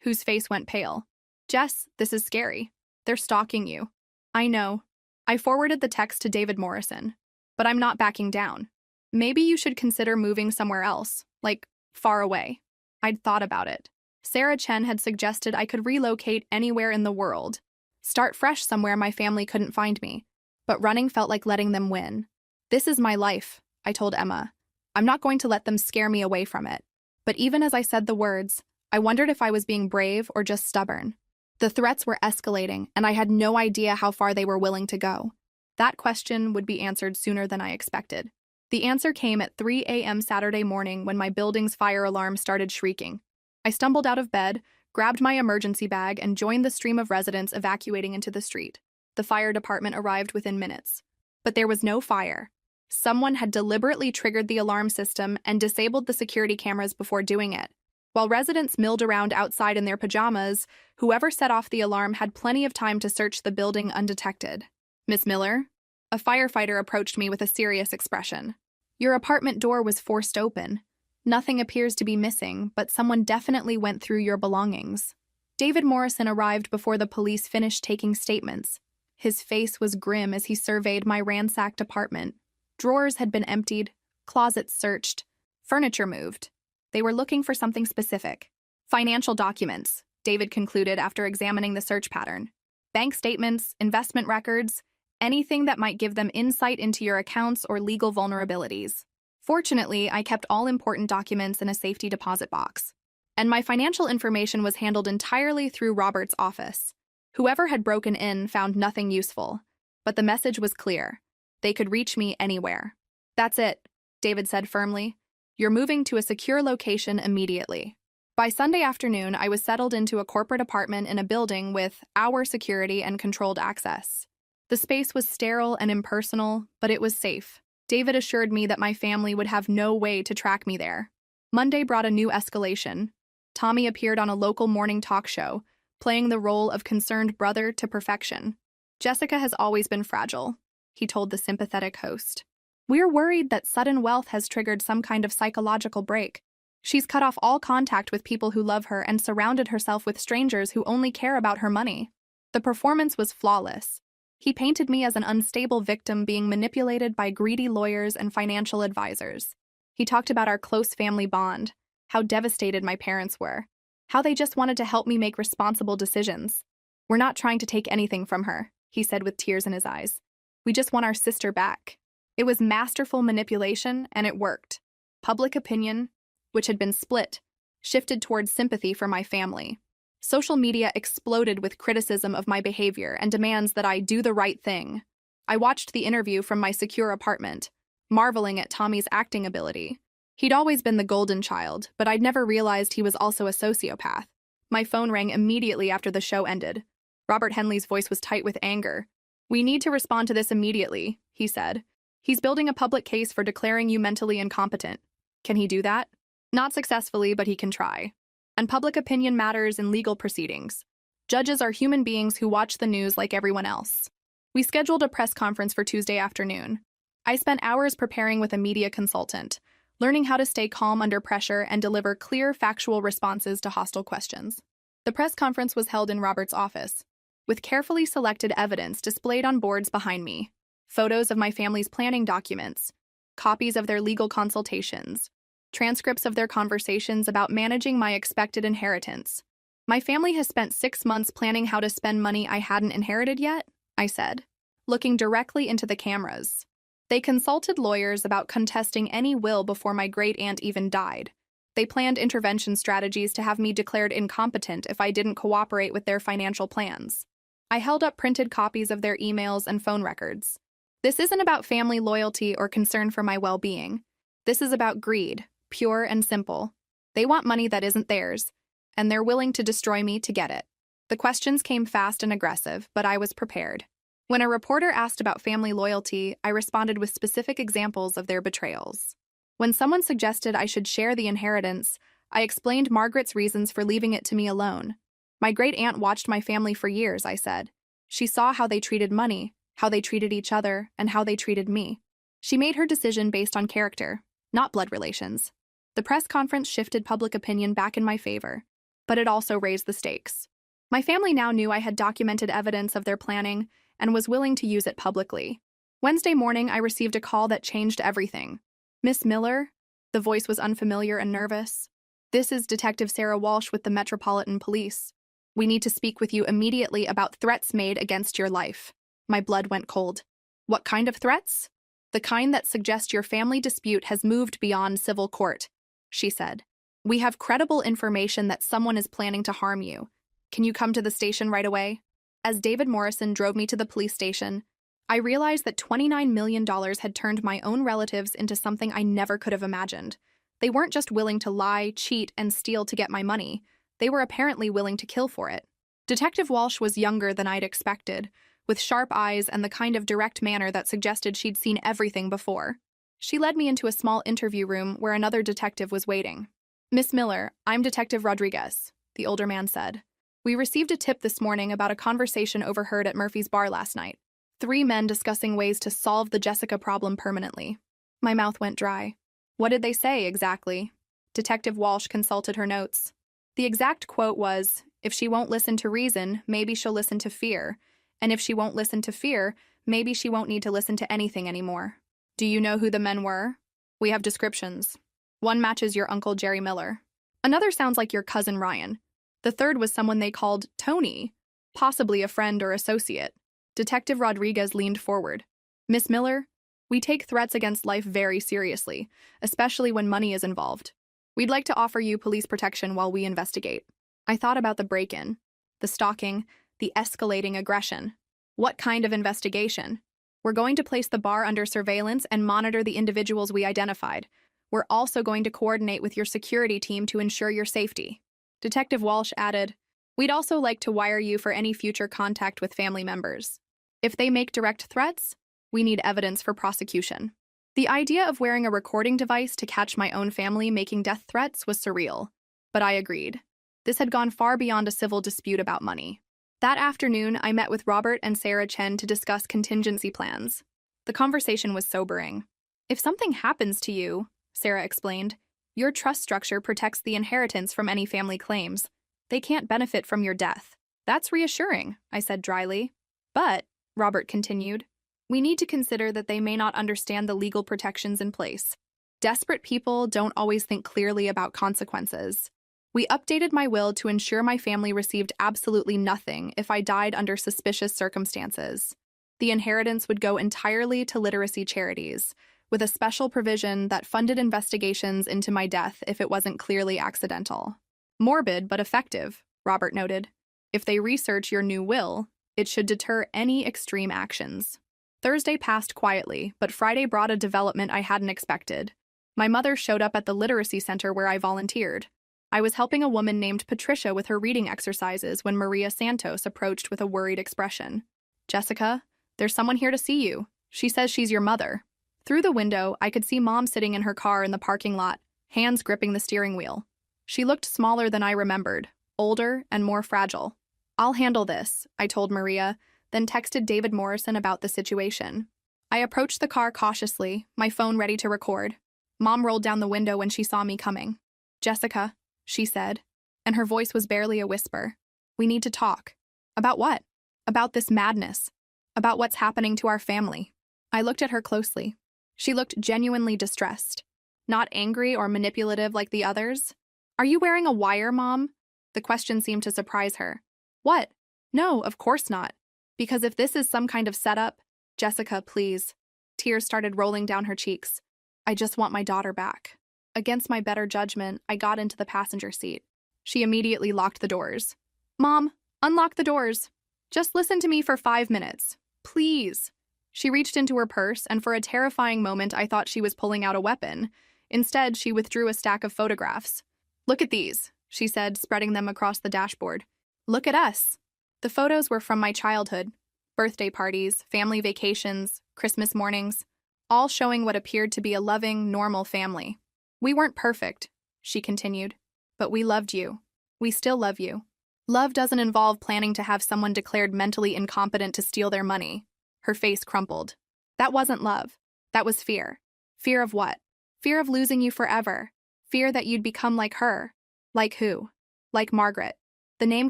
whose face went pale. Jess, this is scary. They're stalking you. I know. I forwarded the text to David Morrison. But I'm not backing down. Maybe you should consider moving somewhere else, like far away. I'd thought about it. Sarah Chen had suggested I could relocate anywhere in the world. Start fresh somewhere my family couldn't find me. But running felt like letting them win. This is my life, I told Emma. I'm not going to let them scare me away from it. But even as I said the words, I wondered if I was being brave or just stubborn. The threats were escalating, and I had no idea how far they were willing to go. That question would be answered sooner than I expected. The answer came at 3 a.m. Saturday morning when my building's fire alarm started shrieking. I stumbled out of bed, grabbed my emergency bag, and joined the stream of residents evacuating into the street. The fire department arrived within minutes. But there was no fire. Someone had deliberately triggered the alarm system and disabled the security cameras before doing it. While residents milled around outside in their pajamas, whoever set off the alarm had plenty of time to search the building undetected. Miss Miller? A firefighter approached me with a serious expression. Your apartment door was forced open. Nothing appears to be missing, but someone definitely went through your belongings. David Morrison arrived before the police finished taking statements. His face was grim as he surveyed my ransacked apartment. Drawers had been emptied, closets searched, furniture moved. They were looking for something specific. Financial documents, David concluded after examining the search pattern. Bank statements, investment records, anything that might give them insight into your accounts or legal vulnerabilities. Fortunately, I kept all important documents in a safety deposit box, and my financial information was handled entirely through Robert's office. Whoever had broken in found nothing useful, but the message was clear. They could reach me anywhere. That's it, David said firmly. You're moving to a secure location immediately. By Sunday afternoon, I was settled into a corporate apartment in a building with hour security and controlled access. The space was sterile and impersonal, but it was safe. David assured me that my family would have no way to track me there. Monday brought a new escalation. Tommy appeared on a local morning talk show, playing the role of concerned brother to perfection. Jessica has always been fragile, he told the sympathetic host. We're worried that sudden wealth has triggered some kind of psychological break. She's cut off all contact with people who love her and surrounded herself with strangers who only care about her money. The performance was flawless. He painted me as an unstable victim being manipulated by greedy lawyers and financial advisors. He talked about our close family bond, how devastated my parents were, how they just wanted to help me make responsible decisions. We're not trying to take anything from her, he said with tears in his eyes. We just want our sister back. It was masterful manipulation, and it worked. Public opinion, which had been split, shifted towards sympathy for my family. Social media exploded with criticism of my behavior and demands that I do the right thing. I watched the interview from my secure apartment, marveling at Tommy's acting ability. He'd always been the golden child, but I'd never realized he was also a sociopath. My phone rang immediately after the show ended. Robert Henley's voice was tight with anger. We need to respond to this immediately, he said. He's building a public case for declaring you mentally incompetent. Can he do that? Not successfully, but he can try. And public opinion matters in legal proceedings. Judges are human beings who watch the news like everyone else. We scheduled a press conference for Tuesday afternoon. I spent hours preparing with a media consultant, learning how to stay calm under pressure and deliver clear, factual responses to hostile questions. The press conference was held in Robert's office, with carefully selected evidence displayed on boards behind me. Photos of my family's planning documents, copies of their legal consultations, transcripts of their conversations about managing my expected inheritance. My family has spent 6 months planning how to spend money I hadn't inherited yet, I said, looking directly into the cameras. They consulted lawyers about contesting any will before my great-aunt even died. They planned intervention strategies to have me declared incompetent if I didn't cooperate with their financial plans. I held up printed copies of their emails and phone records. This isn't about family loyalty or concern for my well-being. This is about greed, pure and simple. They want money that isn't theirs, and they're willing to destroy me to get it. The questions came fast and aggressive, but I was prepared. When a reporter asked about family loyalty, I responded with specific examples of their betrayals. When someone suggested I should share the inheritance, I explained Margaret's reasons for leaving it to me alone. My great-aunt watched my family for years, I said. She saw how they treated money, how they treated each other, and how they treated me. She made her decision based on character, not blood relations. The press conference shifted public opinion back in my favor, but it also raised the stakes. My family now knew I had documented evidence of their planning and was willing to use it publicly. Wednesday morning, I received a call that changed everything. Miss Miller? The voice was unfamiliar and nervous. This is Detective Sarah Walsh with the Metropolitan Police. We need to speak with you immediately about threats made against your life. My blood went cold. What kind of threats? The kind that suggest your family dispute has moved beyond civil court, she said. We have credible information that someone is planning to harm you. Can you come to the station right away? As David Morrison drove me to the police station, I realized that $29 million had turned my own relatives into something I never could have imagined. They weren't just willing to lie, cheat, and steal to get my money. They were apparently willing to kill for it. Detective Walsh was younger than I'd expected, with sharp eyes and the kind of direct manner that suggested she'd seen everything before. She led me into a small interview room where another detective was waiting. Miss Miller, I'm Detective Rodriguez, the older man said. We received a tip this morning about a conversation overheard at Murphy's bar last night. 3 men discussing ways to solve the Jessica problem permanently. My mouth went dry. What did they say, exactly? Detective Walsh consulted her notes. The exact quote was, If she won't listen to reason, maybe she'll listen to fear. And if she won't listen to fear, maybe she won't need to listen to anything anymore. Do you know who the men were? We have descriptions. One matches your Uncle Jerry Miller. Another sounds like your cousin Ryan. The third was someone they called Tony, possibly a friend or associate. Detective Rodriguez leaned forward. Miss Miller, we take threats against life very seriously, especially when money is involved. We'd like to offer you police protection while we investigate. I thought about the break-in, the stalking, the escalating aggression. What kind of investigation? We're going to place the bar under surveillance and monitor the individuals we identified. We're also going to coordinate with your security team to ensure your safety. Detective Walsh added, we'd also like to wire you for any future contact with family members. If they make direct threats, we need evidence for prosecution. The idea of wearing a recording device to catch my own family making death threats was surreal, but I agreed. This had gone far beyond a civil dispute about money. That afternoon, I met with Robert and Sarah Chen to discuss contingency plans. The conversation was sobering. If something happens to you, Sarah explained, your trust structure protects the inheritance from any family claims. They can't benefit from your death. That's reassuring, I said dryly. But, Robert continued, we need to consider that they may not understand the legal protections in place. Desperate people don't always think clearly about consequences. We updated my will to ensure my family received absolutely nothing if I died under suspicious circumstances. The inheritance would go entirely to literacy charities, with a special provision that funded investigations into my death if it wasn't clearly accidental. Morbid but effective, Robert noted. If they research your new will, it should deter any extreme actions. Thursday passed quietly, but Friday brought a development I hadn't expected. My mother showed up at the literacy center where I volunteered. I was helping a woman named Patricia with her reading exercises when Maria Santos approached with a worried expression. Jessica, there's someone here to see you. She says she's your mother. Through the window, I could see Mom sitting in her car in the parking lot, hands gripping the steering wheel. She looked smaller than I remembered, older and more fragile. I'll handle this, I told Maria, then texted David Morrison about the situation. I approached the car cautiously, my phone ready to record. Mom rolled down the window when she saw me coming. Jessica, she said, and her voice was barely a whisper. We need to talk. About what? About this madness. About what's happening to our family. I looked at her closely. She looked genuinely distressed. Not angry or manipulative like the others. Are you wearing a wire, Mom? The question seemed to surprise her. What? No, of course not. Because if this is some kind of setup, Jessica, please. Tears started rolling down her cheeks. I just want my daughter back. Against my better judgment, I got into the passenger seat. She immediately locked the doors. Mom, unlock the doors. Just listen to me for 5 minutes. Please. She reached into her purse, and for a terrifying moment, I thought she was pulling out a weapon. Instead, she withdrew a stack of photographs. Look at these, she said, spreading them across the dashboard. Look at us. The photos were from my childhood. Birthday parties, family vacations, Christmas mornings, all showing what appeared to be a loving, normal family. We weren't perfect, she continued, but we loved you. We still love you. Love doesn't involve planning to have someone declared mentally incompetent to steal their money. Her face crumpled. That wasn't love. That was fear. Fear of what? Fear of losing you forever. Fear that you'd become like her. Like who? Like Margaret. The name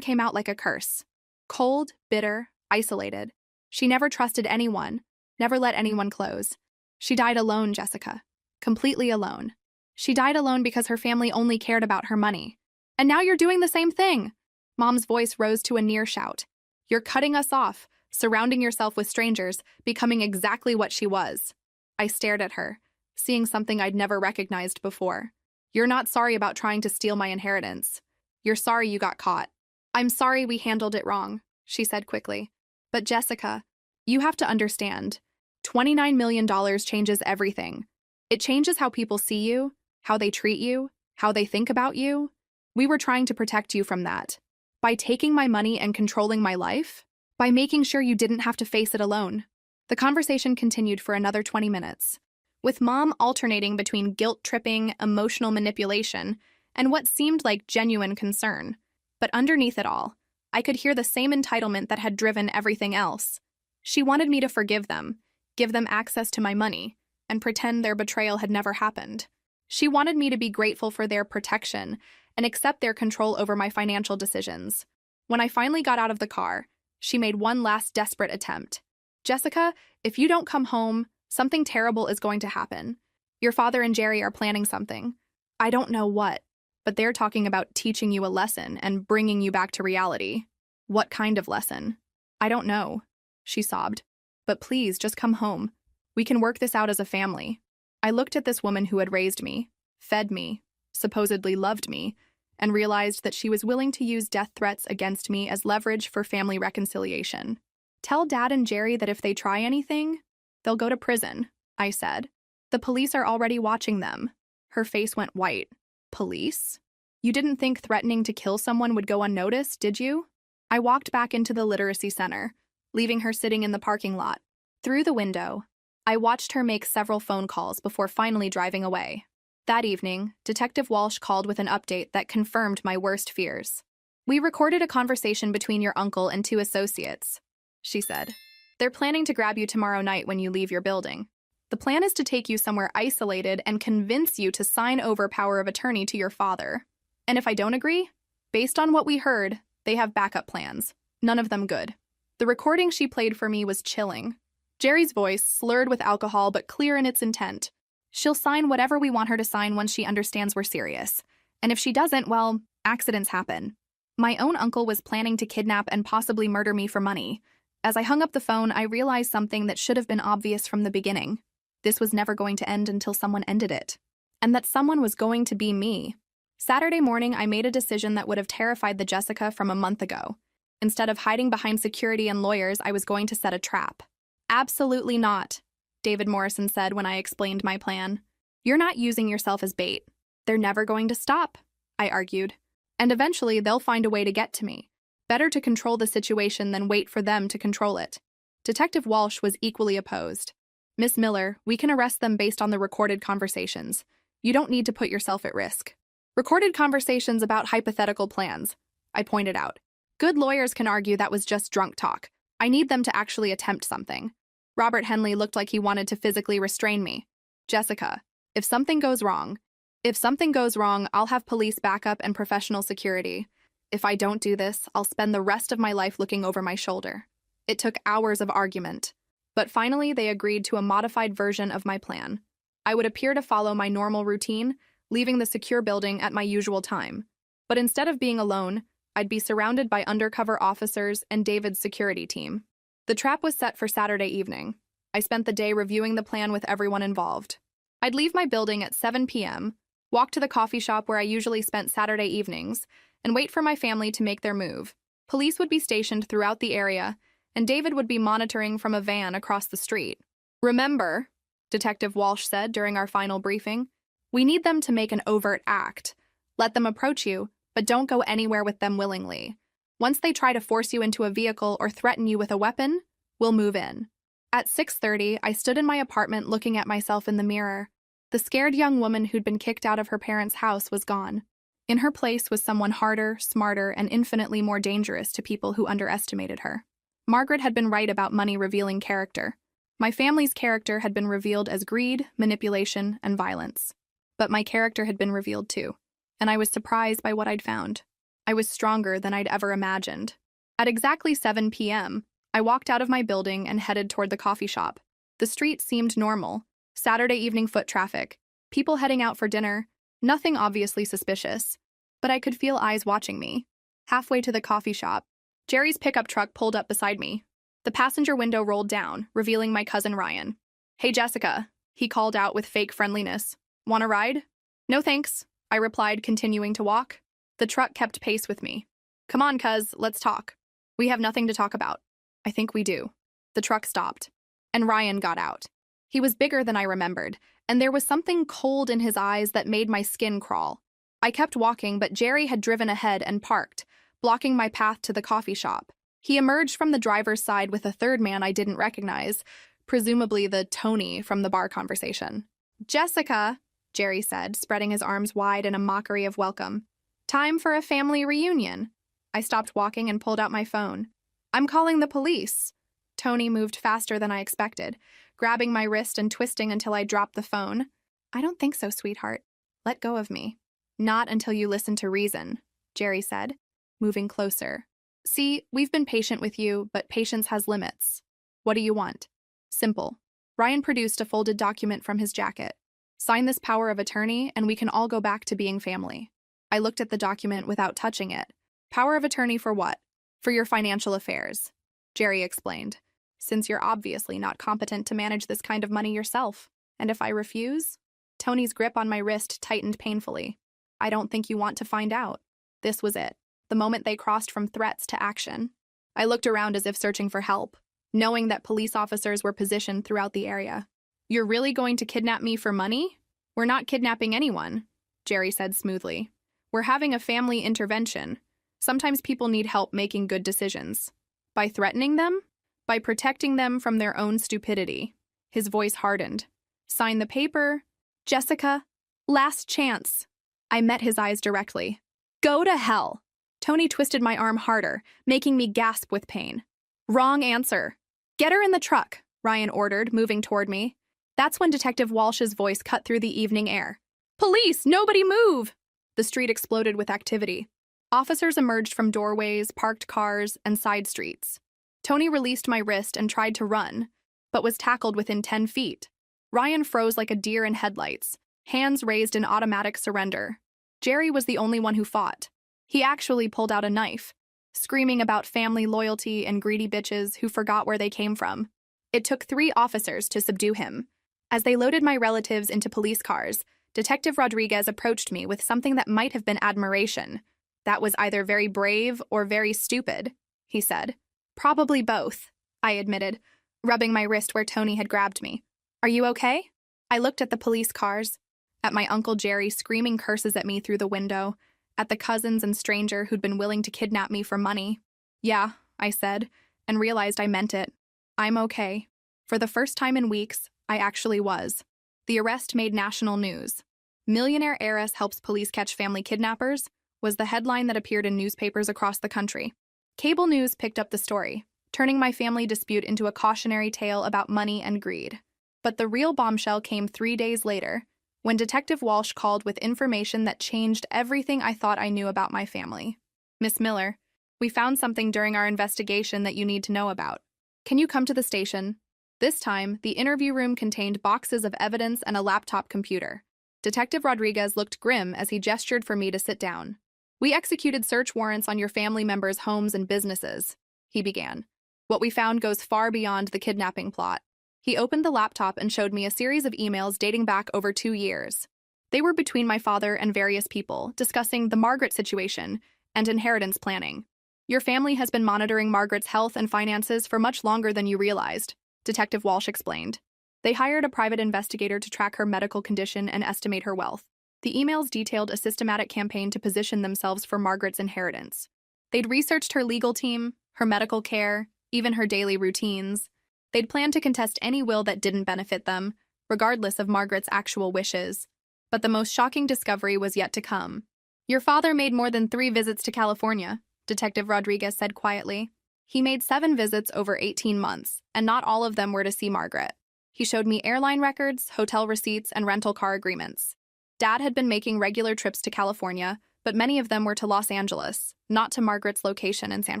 came out like a curse. Cold, bitter, isolated. She never trusted anyone, never let anyone close. She died alone, Jessica. Completely alone. She died alone because her family only cared about her money. And now you're doing the same thing. Mom's voice rose to a near shout. You're cutting us off, surrounding yourself with strangers, becoming exactly what she was. I stared at her, seeing something I'd never recognized before. You're not sorry about trying to steal my inheritance. You're sorry you got caught. I'm sorry we handled it wrong, she said quickly. But Jessica, you have to understand. $29 million changes everything. It changes how people see you, how they treat you, how they think about you. We were trying to protect you from that. By taking my money and controlling my life, by making sure you didn't have to face it alone. The conversation continued for another 20 minutes, with Mom alternating between guilt-tripping, emotional manipulation, and what seemed like genuine concern. But underneath it all, I could hear the same entitlement that had driven everything else. She wanted me to forgive them, give them access to my money, and pretend their betrayal had never happened. She wanted me to be grateful for their protection and accept their control over my financial decisions. When I finally got out of the car, she made one last desperate attempt. Jessica, if you don't come home, something terrible is going to happen. Your father and Jerry are planning something. I don't know what, but they're talking about teaching you a lesson and bringing you back to reality. What kind of lesson? I don't know, she sobbed. But please, just come home. We can work this out as a family. I looked at this woman who had raised me, fed me, supposedly loved me, and realized that she was willing to use death threats against me as leverage for family reconciliation. Tell Dad and Jerry that if they try anything, they'll go to prison, I said. The police are already watching them. Her face went white. Police? You didn't think threatening to kill someone would go unnoticed, did you? I walked back into the literacy center, leaving her sitting in the parking lot. Through the window, I watched her make several phone calls before finally driving away. That evening, Detective Walsh called with an update that confirmed my worst fears. We recorded a conversation between your uncle and 2 associates, she said. They're planning to grab you tomorrow night when you leave your building. The plan is to take you somewhere isolated and convince you to sign over power of attorney to your father. And if I don't agree, based on what we heard, they have backup plans. None of them good. The recording she played for me was chilling. Jerry's voice, slurred with alcohol but clear in its intent. She'll sign whatever we want her to sign once she understands we're serious. And if she doesn't, well, accidents happen. My own uncle was planning to kidnap and possibly murder me for money. As I hung up the phone, I realized something that should have been obvious from the beginning. This was never going to end until someone ended it. And that someone was going to be me. Saturday morning, I made a decision that would have terrified the Jessica from a month ago. Instead of hiding behind security and lawyers, I was going to set a trap. Absolutely not, David Morrison said when I explained my plan. You're not using yourself as bait. They're never going to stop, I argued. And eventually, they'll find a way to get to me. Better to control the situation than wait for them to control it. Detective Walsh was equally opposed. Miss Miller, we can arrest them based on the recorded conversations. You don't need to put yourself at risk. Recorded conversations about hypothetical plans, I pointed out. Good lawyers can argue that was just drunk talk. I need them to actually attempt something. Robert Henley looked like he wanted to physically restrain me. Jessica, if something goes wrong, I'll have police backup and professional security. If I don't do this, I'll spend the rest of my life looking over my shoulder. It took hours of argument. But finally, they agreed to a modified version of my plan. I would appear to follow my normal routine, leaving the secure building at my usual time. But instead of being alone, I'd be surrounded by undercover officers and David's security team. The trap was set for Saturday evening. I spent the day reviewing the plan with everyone involved. I'd leave my building at 7 p.m., walk to the coffee shop where I usually spent Saturday evenings, and wait for my family to make their move. Police would be stationed throughout the area, and David would be monitoring from a van across the street. Remember, Detective Walsh said during our final briefing, we need them to make an overt act. Let them approach you, but don't go anywhere with them willingly. Once they try to force you into a vehicle or threaten you with a weapon, we'll move in. At 6:30, I stood in my apartment looking at myself in the mirror. The scared young woman who'd been kicked out of her parents' house was gone. In her place was someone harder, smarter, and infinitely more dangerous to people who underestimated her. Margaret had been right about money revealing character. My family's character had been revealed as greed, manipulation, and violence. But my character had been revealed too, and I was surprised by what I'd found. I was stronger than I'd ever imagined. At exactly 7 p.m., I walked out of my building and headed toward the coffee shop. The street seemed normal. Saturday evening foot traffic, people heading out for dinner, nothing obviously suspicious. But I could feel eyes watching me. Halfway to the coffee shop, Jerry's pickup truck pulled up beside me. The passenger window rolled down, revealing my cousin Ryan. Hey, Jessica, he called out with fake friendliness. Want a ride? No thanks, I replied, continuing to walk. The truck kept pace with me. Come on, cuz, let's talk. We have nothing to talk about. I think we do. The truck stopped, and Ryan got out. He was bigger than I remembered, and there was something cold in his eyes that made my skin crawl. I kept walking, but Jerry had driven ahead and parked, blocking my path to the coffee shop. He emerged from the driver's side with a third man I didn't recognize, presumably the Tony from the bar conversation. Jessica, Jerry said, spreading his arms wide in a mockery of welcome. Time for a family reunion. I stopped walking and pulled out my phone. I'm calling the police. Tony moved faster than I expected, grabbing my wrist and twisting until I dropped the phone. I don't think so, sweetheart. Let go of me. Not until you listen to reason, Jerry said, moving closer. See, we've been patient with you, but patience has limits. What do you want? Simple. Ryan produced a folded document from his jacket. Sign this power of attorney, and we can all go back to being family. I looked at the document without touching it. Power of attorney for what? For your financial affairs, Jerry explained. Since you're obviously not competent to manage this kind of money yourself. And if I refuse? Tony's grip on my wrist tightened painfully. I don't think you want to find out. This was it. The moment they crossed from threats to action. I looked around as if searching for help, knowing that police officers were positioned throughout the area. You're really going to kidnap me for money? We're not kidnapping anyone, Jerry said smoothly. We're having a family intervention. Sometimes people need help making good decisions. By threatening them? By protecting them from their own stupidity. His voice hardened. Sign the paper. Jessica, last chance. I met his eyes directly. Go to hell. Tony twisted my arm harder, making me gasp with pain. Wrong answer. Get her in the truck, Ryan ordered, moving toward me. That's when Detective Walsh's voice cut through the evening air. Police, nobody move! The street exploded with activity. Officers emerged from doorways, parked cars, and side streets. Tony released my wrist and tried to run, but was tackled within 10 feet. Ryan froze like a deer in headlights, hands raised in automatic surrender. Jerry was the only one who fought. He actually pulled out a knife, screaming about family loyalty and greedy bitches who forgot where they came from. It took 3 officers to subdue him. As they loaded my relatives into police cars, Detective Rodriguez approached me with something that might have been admiration. That was either very brave or very stupid, he said. Probably both, I admitted, rubbing my wrist where Tony had grabbed me. Are you okay? I looked at the police cars, at my Uncle Jerry screaming curses at me through the window, at the cousins and stranger who'd been willing to kidnap me for money. Yeah, I said, and realized I meant it. I'm okay. For the first time in weeks, I actually was. The arrest made national news. Millionaire heiress helps police catch family kidnappers was the headline that appeared in newspapers across the country. Cable news picked up the story, turning my family dispute into a cautionary tale about money and greed. But the real bombshell came 3 days later, when Detective Walsh called with information that changed everything I thought I knew about my family. Miss Miller, we found something during our investigation that you need to know about. Can you come to the station? This time, the interview room contained boxes of evidence and a laptop computer. Detective Rodriguez looked grim as he gestured for me to sit down. We executed search warrants on your family members' homes and businesses, he began. What we found goes far beyond the kidnapping plot. He opened the laptop and showed me a series of emails dating back over 2 years. They were between my father and various people, discussing the Margaret situation and inheritance planning. Your family has been monitoring Margaret's health and finances for much longer than you realized, Detective Walsh explained. They hired a private investigator to track her medical condition and estimate her wealth. The emails detailed a systematic campaign to position themselves for Margaret's inheritance. They'd researched her legal team, her medical care, even her daily routines. They'd planned to contest any will that didn't benefit them, regardless of Margaret's actual wishes. But the most shocking discovery was yet to come. Your father made more than 3 visits to California, Detective Rodriguez said quietly. He made 7 visits over 18 months, and not all of them were to see Margaret. He showed me airline records, hotel receipts, and rental car agreements. Dad had been making regular trips to California, but many of them were to Los Angeles, not to Margaret's location in San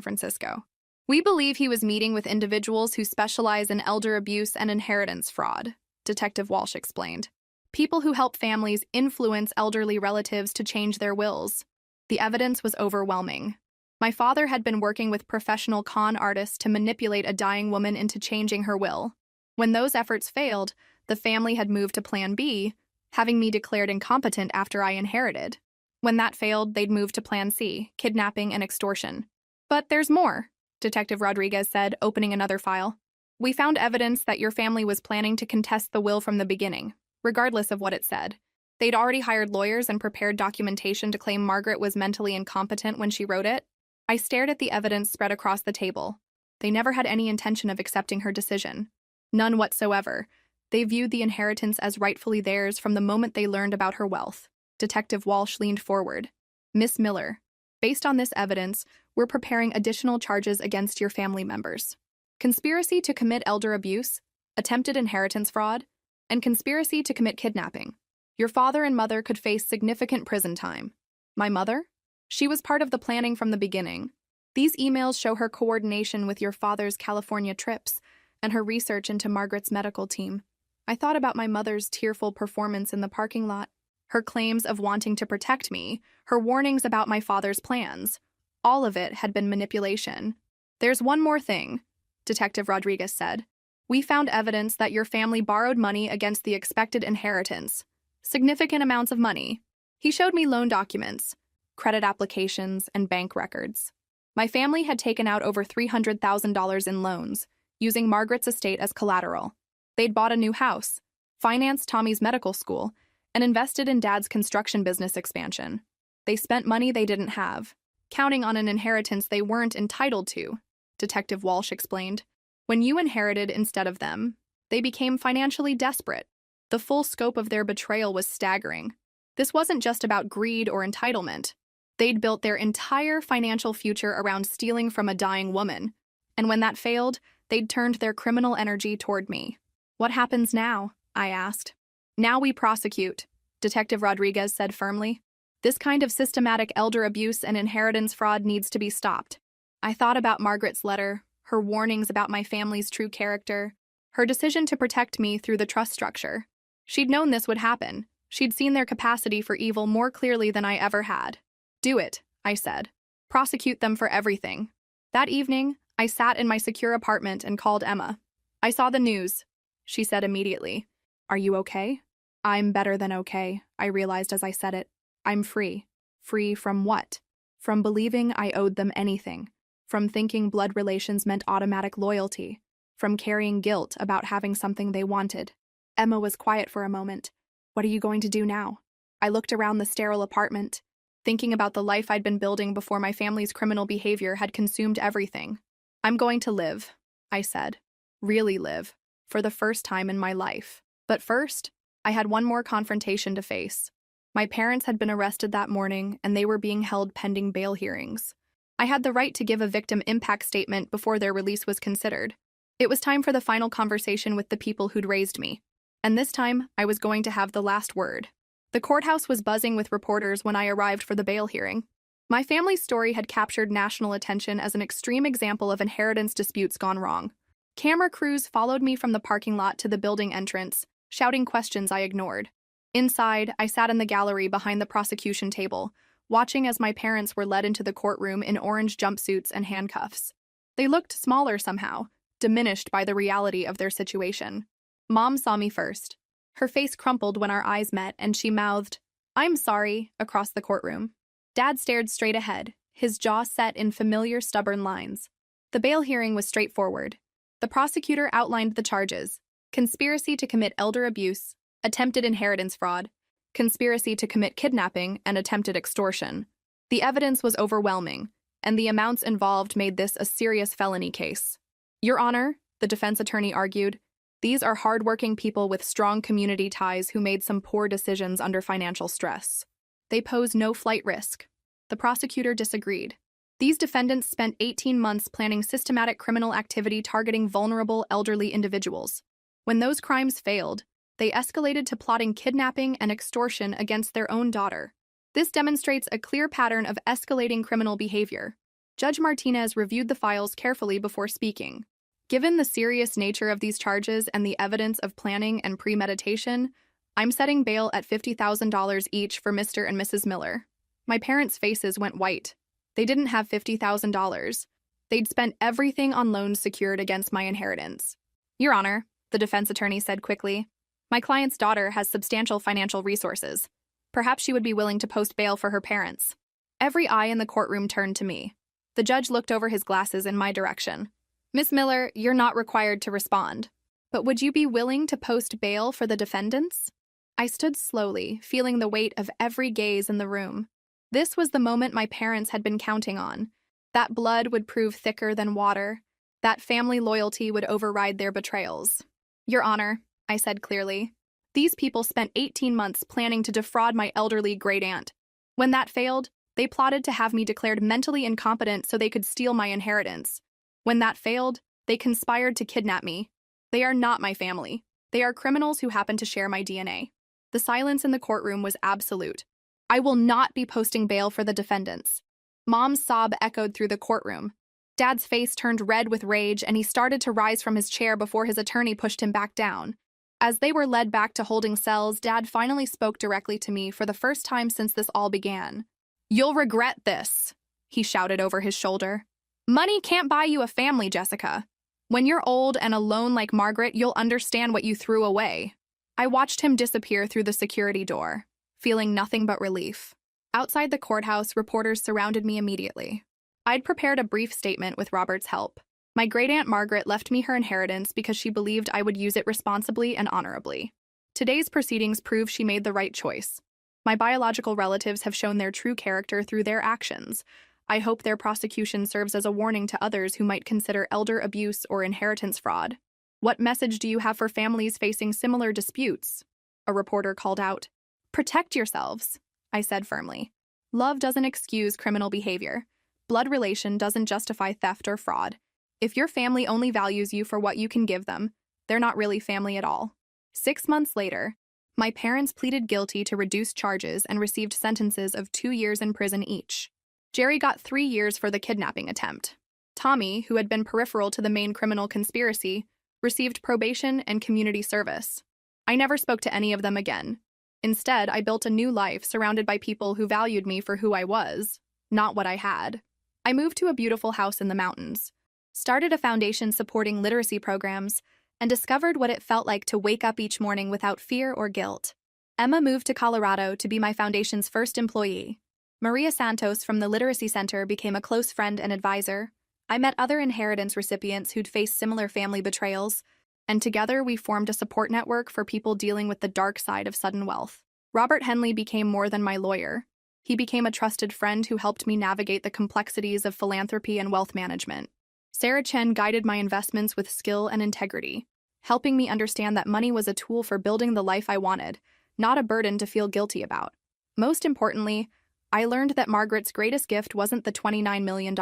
Francisco. We believe he was meeting with individuals who specialize in elder abuse and inheritance fraud, Detective Walsh explained. People who help families influence elderly relatives to change their wills. The evidence was overwhelming. My father had been working with professional con artists to manipulate a dying woman into changing her will. When those efforts failed, the family had moved to Plan B, having me declared incompetent after I inherited. When that failed, they'd moved to Plan C, kidnapping and extortion. But there's more, Detective Rodriguez said, opening another file. We found evidence that your family was planning to contest the will from the beginning, regardless of what it said. They'd already hired lawyers and prepared documentation to claim Margaret was mentally incompetent when she wrote it. I stared at the evidence spread across the table. They never had any intention of accepting her decision. None whatsoever. They viewed the inheritance as rightfully theirs from the moment they learned about her wealth. Detective Walsh leaned forward. Miss Miller, based on this evidence, we're preparing additional charges against your family members. Conspiracy to commit elder abuse, attempted inheritance fraud, and conspiracy to commit kidnapping. Your father and mother could face significant prison time. My mother? She was part of the planning from the beginning. These emails show her coordination with your father's California trips and her research into Margaret's medical team. I thought about my mother's tearful performance in the parking lot, her claims of wanting to protect me, her warnings about my father's plans. All of it had been manipulation. There's one more thing, Detective Rodriguez said. We found evidence that your family borrowed money against the expected inheritance. Significant amounts of money. He showed me loan documents, credit applications, and bank records. My family had taken out over $300,000 in loans, using Margaret's estate as collateral. They'd bought a new house, financed Tommy's medical school, and invested in Dad's construction business expansion. They spent money they didn't have, counting on an inheritance they weren't entitled to, Detective Walsh explained. When you inherited instead of them, they became financially desperate. The full scope of their betrayal was staggering. This wasn't just about greed or entitlement. They'd built their entire financial future around stealing from a dying woman. And when that failed, they'd turned their criminal energy toward me. What happens now? I asked. Now we prosecute, Detective Rodriguez said firmly. This kind of systematic elder abuse and inheritance fraud needs to be stopped. I thought about Margaret's letter, her warnings about my family's true character, her decision to protect me through the trust structure. She'd known this would happen. She'd seen their capacity for evil more clearly than I ever had. Do it, I said. Prosecute them for everything. That evening, I sat in my secure apartment and called Emma. I saw the news, she said immediately. Are you okay? I'm better than okay, I realized as I said it. I'm free. Free from what? From believing I owed them anything. From thinking blood relations meant automatic loyalty. From carrying guilt about having something they wanted. Emma was quiet for a moment. What are you going to do now? I looked around the sterile apartment, thinking about the life I'd been building before my family's criminal behavior had consumed everything. I'm going to live, I said. Really live. For the first time in my life. But first, I had one more confrontation to face. My parents had been arrested that morning, and they were being held pending bail hearings. I had the right to give a victim impact statement before their release was considered. It was time for the final conversation with the people who'd raised me. And this time, I was going to have the last word. The courthouse was buzzing with reporters when I arrived for the bail hearing. My family's story had captured national attention as an extreme example of inheritance disputes gone wrong. Camera crews followed me from the parking lot to the building entrance, shouting questions I ignored. Inside, I sat in the gallery behind the prosecution table, watching as my parents were led into the courtroom in orange jumpsuits and handcuffs. They looked smaller somehow, diminished by the reality of their situation. Mom saw me first. Her face crumpled when our eyes met, and she mouthed, "I'm sorry," across the courtroom. Dad stared straight ahead, his jaw set in familiar stubborn lines. The bail hearing was straightforward. The prosecutor outlined the charges: conspiracy to commit elder abuse, attempted inheritance fraud, conspiracy to commit kidnapping, and attempted extortion. The evidence was overwhelming, and the amounts involved made this a serious felony case. Your Honor, the defense attorney argued, these are hardworking people with strong community ties who made some poor decisions under financial stress. They pose no flight risk. The prosecutor disagreed. These defendants spent 18 months planning systematic criminal activity targeting vulnerable elderly individuals. When those crimes failed, they escalated to plotting kidnapping and extortion against their own daughter. This demonstrates a clear pattern of escalating criminal behavior. Judge Martinez reviewed the files carefully before speaking. Given the serious nature of these charges and the evidence of planning and premeditation, I'm setting bail at $50,000 each for Mr. and Mrs. Miller. My parents' faces went white. They didn't have $50,000. They'd spent everything on loans secured against my inheritance. Your Honor, the defense attorney said quickly, my client's daughter has substantial financial resources. Perhaps she would be willing to post bail for her parents. Every eye in the courtroom turned to me. The judge looked over his glasses in my direction. Miss Miller, you're not required to respond. But would you be willing to post bail for the defendants? I stood slowly, feeling the weight of every gaze in the room. This was the moment my parents had been counting on. That blood would prove thicker than water. That family loyalty would override their betrayals. Your Honor, I said clearly, these people spent 18 months planning to defraud my elderly great-aunt. When that failed, they plotted to have me declared mentally incompetent so they could steal my inheritance. When that failed, they conspired to kidnap me. They are not my family. They are criminals who happen to share my DNA. The silence in the courtroom was absolute. I will not be posting bail for the defendants. Mom's sob echoed through the courtroom. Dad's face turned red with rage, and he started to rise from his chair before his attorney pushed him back down. As they were led back to holding cells, Dad finally spoke directly to me for the first time since this all began. "You'll regret this," he shouted over his shoulder. "Money can't buy you a family, Jessica. When you're old and alone like Margaret, you'll understand what you threw away." I watched him disappear through the security door, feeling nothing but relief. Outside the courthouse, reporters surrounded me immediately. I'd prepared a brief statement with Robert's help. My great-aunt Margaret left me her inheritance because she believed I would use it responsibly and honorably. Today's proceedings prove she made the right choice. My biological relatives have shown their true character through their actions. I hope their prosecution serves as a warning to others who might consider elder abuse or inheritance fraud. "What message do you have for families facing similar disputes?" a reporter called out. "Protect yourselves," I said firmly. Love doesn't excuse criminal behavior. Blood relation doesn't justify theft or fraud. If your family only values you for what you can give them, they're not really family at all. 6 months later, my parents pleaded guilty to reduced charges and received sentences of 2 years in prison each. Jerry got 3 years for the kidnapping attempt. Tommy, who had been peripheral to the main criminal conspiracy, received probation and community service. I never spoke to any of them again. Instead, I built a new life surrounded by people who valued me for who I was, not what I had. I moved to a beautiful house in the mountains, started a foundation supporting literacy programs, and discovered what it felt like to wake up each morning without fear or guilt. Emma moved to Colorado to be my foundation's first employee. Maria Santos from the Literacy Center became a close friend and advisor. I met other inheritance recipients who'd faced similar family betrayals, and together we formed a support network for people dealing with the dark side of sudden wealth. Robert Henley became more than my lawyer. He became a trusted friend who helped me navigate the complexities of philanthropy and wealth management. Sarah Chen guided my investments with skill and integrity, helping me understand that money was a tool for building the life I wanted, not a burden to feel guilty about. Most importantly, I learned that Margaret's greatest gift wasn't the $29 million.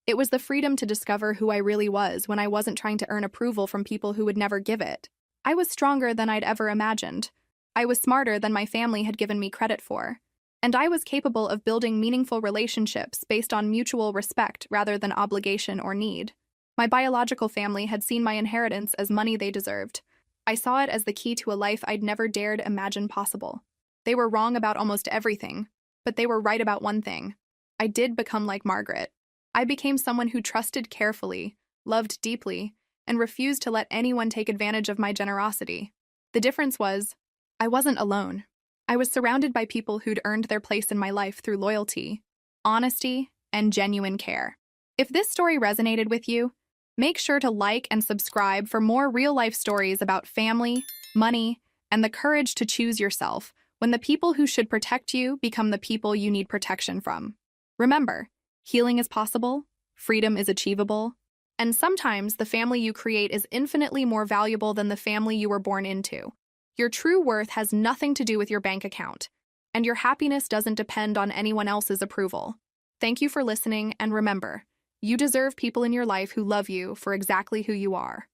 It was the freedom to discover who I really was when I wasn't trying to earn approval from people who would never give it. I was stronger than I'd ever imagined. I was smarter than my family had given me credit for. And I was capable of building meaningful relationships based on mutual respect rather than obligation or need. My biological family had seen my inheritance as money they deserved. I saw it as the key to a life I'd never dared imagine possible. They were wrong about almost everything, but they were right about one thing. I did become like Margaret. I became someone who trusted carefully, loved deeply, and refused to let anyone take advantage of my generosity. The difference was, I wasn't alone. I was surrounded by people who'd earned their place in my life through loyalty, honesty, and genuine care. If this story resonated with you, make sure to like and subscribe for more real-life stories about family, money, and the courage to choose yourself when the people who should protect you become the people you need protection from. Remember, healing is possible, freedom is achievable, and sometimes the family you create is infinitely more valuable than the family you were born into. Your true worth has nothing to do with your bank account, and your happiness doesn't depend on anyone else's approval. Thank you for listening, and remember, you deserve people in your life who love you for exactly who you are.